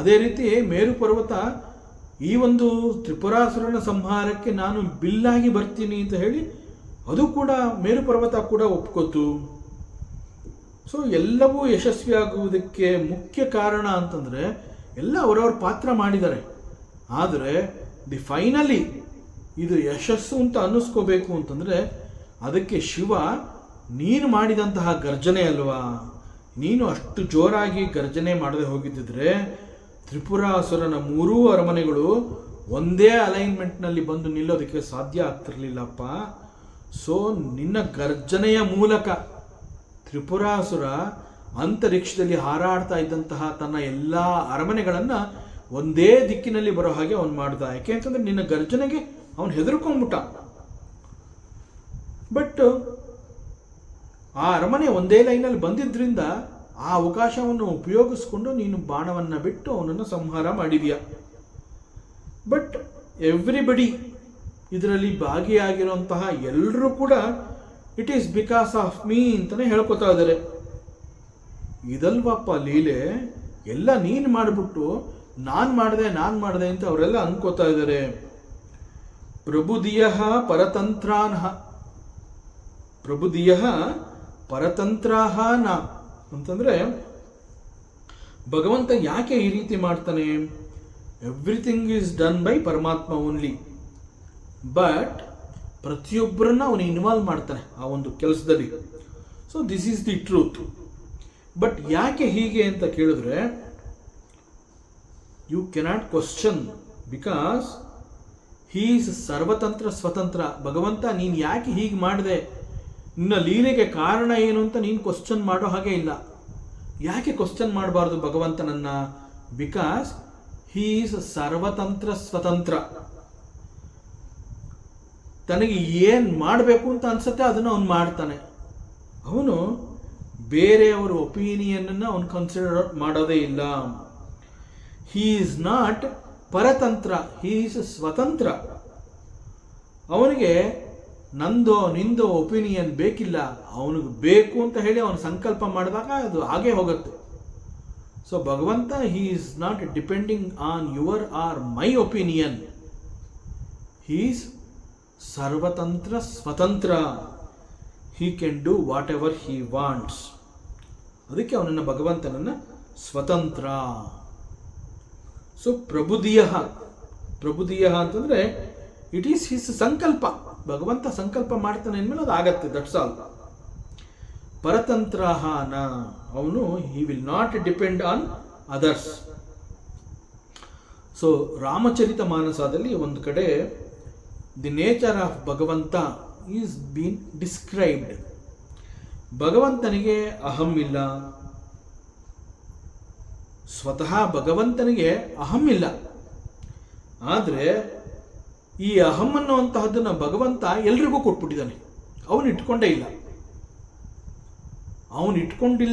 ಅದೇ ರೀತಿ ಮೇರು ಪರ್ವತ ಈ ಒಂದು ತ್ರಿಪುರಾಸುರನ ಸಂಹಾರಕ್ಕೆ ನಾನು ಬಿಲ್ಲಾಗಿ ಬರ್ತೀನಿ ಅಂತ ಹೇಳಿ ಅದು ಕೂಡ ಮೇರು ಪರ್ವತ ಕೂಡ ಒಪ್ಕೋತು. ಸೊ ಎಲ್ಲವೂ ಯಶಸ್ವಿಯಾಗುವುದಕ್ಕೆ ಮುಖ್ಯ ಕಾರಣ ಅಂತಂದರೆ ಎಲ್ಲ ಅವರವ್ರ ಪಾತ್ರ ಮಾಡಿದ್ದಾರೆ. ಆದರೆ ಫೈನಲಿ ಇದು ಯಶಸ್ಸು ಅಂತ ಅನ್ನಿಸ್ಕೋಬೇಕು ಅಂತಂದರೆ ಅದಕ್ಕೆ ಶಿವ ನೀನು ಮಾಡಿದಂತಹ ಗರ್ಜನೆ ಅಲ್ವಾ. ನೀನು ಅಷ್ಟು ಜೋರಾಗಿ ಗರ್ಜನೆ ಮಾಡದೆ ಹೋಗಿದ್ದಿದ್ರೆ ತ್ರಿಪುರಾಸುರನ 3 ಅರಮನೆಗಳು ಒಂದೇ ಅಲೈನ್ಮೆಂಟ್ನಲ್ಲಿ ಬಂದು ನಿಲ್ಲೋದಕ್ಕೆ ಸಾಧ್ಯ ಆಗ್ತಿರ್ಲಿಲ್ಲಪ್ಪ. ಸೊ ನಿನ್ನ ಗರ್ಜನೆಯ ಮೂಲಕ ತ್ರಿಪುರಾಸುರ ಅಂತರಿಕ್ಷದಲ್ಲಿ ಹಾರಾಡ್ತಾ ಇದ್ದಂತಹ ತನ್ನ ಎಲ್ಲ ಅರಮನೆಗಳನ್ನು ಒಂದೇ ದಿಕ್ಕಿನಲ್ಲಿ ಬರೋ ಹಾಗೆ ಅವನು ಮಾಡ್ದ. ಯಾಕೆ ಅಂತಂದ್ರೆ ನಿನ್ನ ಗರ್ಜನೆಗೆ ಅವನು ಹೆದರ್ಕೊಂಡ್ಬಿಟ್ಟ. ಬಟ್ ಆ ಅರಮನೆ ಒಂದೇ ಲೈನಲ್ಲಿ ಬಂದಿದ್ದರಿಂದ ಆ ಅವಕಾಶವನ್ನು ಉಪಯೋಗಿಸ್ಕೊಂಡು ನೀನು ಬಾಣವನ್ನು ಬಿಟ್ಟು ಅವನನ್ನು ಸಂಹಾರ ಮಾಡಿದೀಯ. ಬಟ್ ಎವ್ರಿಬಡಿ ಇದರಲ್ಲಿ ಭಾಗಿಯಾಗಿರುವಂತಹ ಎಲ್ಲರೂ ಕೂಡ it is because of me ಅಂತಲೇ ಹೇಳ್ಕೊತಾ ಇದ್ದಾರೆ. ಇದಲ್ವಪ್ಪ ಲೀಲೆ, ಎಲ್ಲ ನೀನು ಮಾಡಿಬಿಟ್ಟು ನಾನು ಮಾಡಿದೆ ಅಂತ ಅವರೆಲ್ಲ ಅನ್ಕೋತಾ ಇದ್ದಾರೆ. ಪ್ರಬುದಿಯ ಪರತಂತ್ರಾನಃ ಪ್ರಬುದಿಯ ಪರತಂತ್ರಾಹ ನ ಅಂತಂದ್ರೆ ಭಗವಂತ ಯಾಕೆ ಈ ರೀತಿ ಮಾಡ್ತಾನೆ? Everything is done by Paramatma only. But ಪ್ರತಿಯೊಬ್ಬರನ್ನ ಅವನು ಇನ್ವಾಲ್ವ್ ಮಾಡ್ತಾನೆ ಆ ಒಂದು ಕೆಲಸದಲ್ಲಿ. So this is the truth. But ಯಾಕೆ ಹೀಗೆ ಅಂತ ಕೇಳಿದ್ರೆ you cannot question because he is sarvatantra svatantra. Bhagavanta ನೀನು ಯಾಕೆ ಹೀಗೆ ಮಾಡಿದೆ, ನಿನ್ನ ಲೀಲೆಗೆ ಕಾರಣ ಏನು ಅಂತ ನೀನು ಕ್ವಶನ್ ಮಾಡೋ ಹಾಗೆ ಇಲ್ಲ. ಯಾಕೆ ಕ್ವಶನ್ ಮಾಡಬಾರ್ದು ಭಗವಂತನನ್ನ? ಬಿಕಾಸ್ ಹೀ ಈಸ್ ಸರ್ವತಂತ್ರ ಸ್ವತಂತ್ರ. ತನಗೆ ಏನು ಮಾಡಬೇಕು ಅಂತ ಅನ್ಸುತ್ತೆ ಅದನ್ನು ಅವನು ಮಾಡ್ತಾನೆ. ಅವನು ಬೇರೆಯವರ ಒಪಿನಿಯನ್ನ ಅವನು ಕನ್ಸಿಡರ್ ಮಾಡೋದೇ ಇಲ್ಲ. He is not paratantra, he is svatantra. ಅವನಿಗೆ ನಂದೋ ನಿಂದೋ ಒಪಿನಿಯನ್ ಬೇಕಿಲ್ಲ. ಅವನಿಗೆ ಬೇಕು ಅಂತ ಹೇಳಿ ಅವನು ಸಂಕಲ್ಪ ಮಾಡಿದಾಗ ಅದು ಹಾಗೆ ಹೋಗುತ್ತೆ. So Bhagavanta he is not depending on your or my opinion. He is sarvatantra svatantra. He can do whatever he wants. ಅದಕ್ಕೆ ಅವನನ್ನು ಭಗವಂತನನ್ನು ಸ್ವತಂತ್ರ. ಸೊ ಪ್ರಬುದಿಯ ಅಂತಂದರೆ ಇಟ್ ಈಸ್ ಹಿಸ್ ಸಂಕಲ್ಪ. ಭಗವಂತ ಸಂಕಲ್ಪ ಮಾಡ್ತಾನೆ ಅಂದಮೇಲೆ ಅದು ಆಗತ್ತೆ, ದಟ್ಸ್ ಆಲ್. ಪರತಂತ್ರ ನ, ಅವನು he will not depend on others. So ರಾಮಚರಿತ ಮಾನಸದಲ್ಲಿ ಒಂದು ಕಡೆ the nature of Bhagavanta is been described. ಭಗವಂತನಿಗೆ ಅಹಂ ಇಲ್ಲ. ಸ್ವತಃ ಭಗವಂತನಿಗೆ ಅಹಂ ಇಲ್ಲ. ಆದರೆ ಈ ಅಹಂ ಅನ್ನುವಂತಹದ್ದನ್ನು ಭಗವಂತ ಎಲ್ರಿಗೂ ಕೊಟ್ಬಿಟ್ಟಿದ್ದಾನೆ. ಅವನು ಇಟ್ಕೊಂಡೇ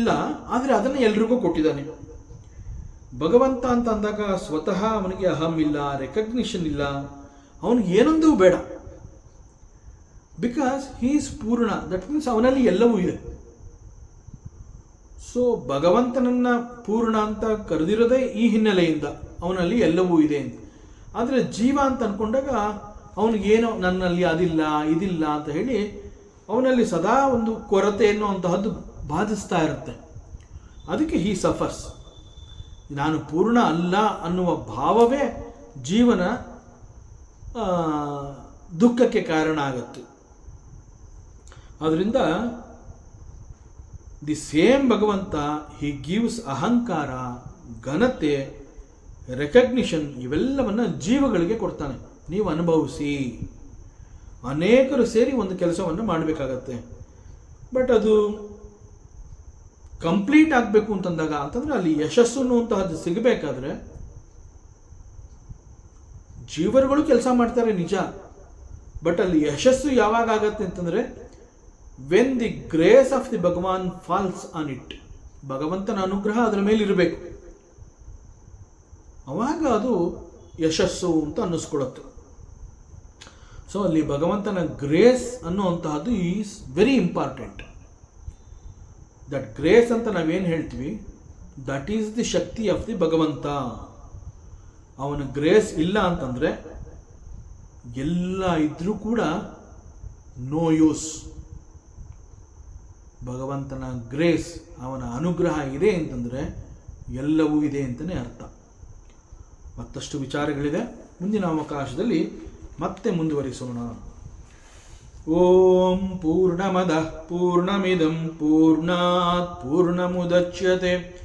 ಇಲ್ಲ. ಆದರೆ ಅದನ್ನು ಎಲ್ರಿಗೂ ಕೊಟ್ಟಿದ್ದಾನೆ. ಭಗವಂತ ಅಂತ ಅಂದಾಗ ಸ್ವತಃ ಅವನಿಗೆ ಅಹಂ ಇಲ್ಲ, ರೆಕಗ್ನಿಷನ್ ಇಲ್ಲ, ಅವನಿಗೆ ಏನೊಂದೂ ಬೇಡ. ಬಿಕಾಸ್ ಹೀ ಈಸ್ ಪೂರ್ಣ. ದಟ್ ಮೀನ್ಸ್ ಅವನಲ್ಲಿ ಎಲ್ಲವೂ ಇದೆ. ಸೊ ಭಗವಂತನನ್ನ ಪೂರ್ಣ ಅಂತ ಕರೆದಿರೋದೇ ಈ ಹಿನ್ನೆಲೆಯಿಂದ, ಅವನಲ್ಲಿ ಎಲ್ಲವೂ ಇದೆ ಅಂತ. ಆದರೆ ಜೀವ ಅಂತ ಅಂದ್ಕೊಂಡಾಗ ಅವನಿಗೇನೋ ನನ್ನಲ್ಲಿ ಅದಿಲ್ಲ ಇದಿಲ್ಲ ಅಂತ ಹೇಳಿ ಅವನಲ್ಲಿ ಸದಾ ಒಂದು ಕೊರತೆ ಎನ್ನುವಂತಹದ್ದು ಬಾಧಿಸ್ತಾ ಇರುತ್ತೆ. ಅದಕ್ಕೆ ಹೀ ದುಃಖಕ್ಕೆ ಕಾರಣ ಆಗುತ್ತೆ. ಅದರಿಂದ ದಿ ಸೇಮ್ ಭಗವಂತ ಹಿ ಗಿವ್ಸ್ ಅಹಂಕಾರ, ಘನತೆ, ರೆಕಗ್ನಿಷನ್ ಇವೆಲ್ಲವನ್ನು ಜೀವಗಳಿಗೆ ಕೊಡ್ತಾನೆ. ನೀವು ಅನುಭವಿಸಿ. ಅನೇಕರು ಸೇರಿ ಒಂದು ಕೆಲಸವನ್ನು ಮಾಡಬೇಕಾಗತ್ತೆ. ಬಟ್ ಅದು ಕಂಪ್ಲೀಟ್ ಆಗಬೇಕು ಅಂತಂದರೆ ಅಲ್ಲಿ ಯಶಸ್ಸು ಅನ್ನುವಂತಹದ್ದು ಸಿಗಬೇಕಾದ್ರೆ ಜೀವರುಗಳು ಕೆಲಸ ಮಾಡ್ತಾರೆ ನಿಜ. ಬಟ್ ಅಲ್ಲಿ ಯಶಸ್ಸು ಯಾವಾಗ ಆಗತ್ತೆ ಅಂತಂದರೆ when the grace of the Bhagwan falls on it. ಭಗವಂತನ ಅನುಗ್ರಹ ಅದರ ಮೇಲೆ ಇರಬೇಕು. ಅವಾಗ ಅದು ಯಶಸ್ಸು ಅಂತ ಅನ್ನಿಸ್ಕೊಳುತ್ತೆ. ಸೊ ಅಲ್ಲಿ ಭಗವಂತನ ಗ್ರೇಸ್ ಅನ್ನುವಂತಹದ್ದು is very important. That grace ಅಂತ ನಾವೇನು ಹೇಳ್ತೀವಿ, that is the shakti of the Bhagavanta. ಅವನ ಗ್ರೇಸ್ ಇಲ್ಲ ಅಂತಂದರೆ ಎಲ್ಲ ಇದ್ರೂ ಕೂಡ ನೋ ಯೂಸ್. ಭಗವಂತನ ಗ್ರೇಸ್, ಅವನ ಅನುಗ್ರಹ ಇದೆ ಅಂತಂದರೆ ಎಲ್ಲವೂ ಇದೆ ಅಂತಲೇ ಅರ್ಥ. ಮತ್ತಷ್ಟು ವಿಚಾರಗಳಿದೆ, ಮುಂದಿನ ಅವಕಾಶದಲ್ಲಿ ಮತ್ತೆ ಮುಂದುವರಿಸೋಣ. ಓಂ ಪೂರ್ಣಮದಃ ಪೂರ್ಣಮಿದಂ ಪೂರ್ಣಾತ್ ಪೂರ್ಣಮುದಚ್ಯತೆ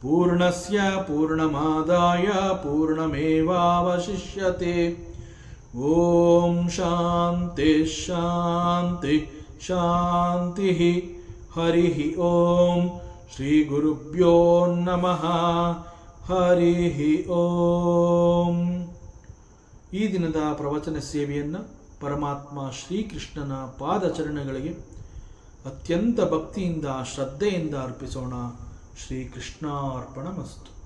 ಪೂರ್ಣಸ್ಯ ಪೂರ್ಣಮಾದಾಯ ಪೂರ್ಣಮೇವಾವಶಿಷ್ಯತೆ. ಓಂ ಶಾಂತಿ ಶಾಂತಿ ಶಾಂತಿ. ಹರಿ ಓಂ. ಶ್ರೀ ಗುರುಭ್ಯೋ ನಮಃ. ಹರಿ ಓಂ. ಈ ದಿನದ ಪ್ರವಚನ ಸೇವೆಯನ್ನು ಪರಮಾತ್ಮ ಶ್ರೀಕೃಷ್ಣನ ಪಾದಚರಣಗಳಿಗೆ ಅತ್ಯಂತ ಭಕ್ತಿಯಿಂದ ಶ್ರದ್ಧೆಯಿಂದ ಅರ್ಪಿಸೋಣ. ಶ್ರೀಕೃಷ್ಣಾರ್ಪಣಮಸ್ತು.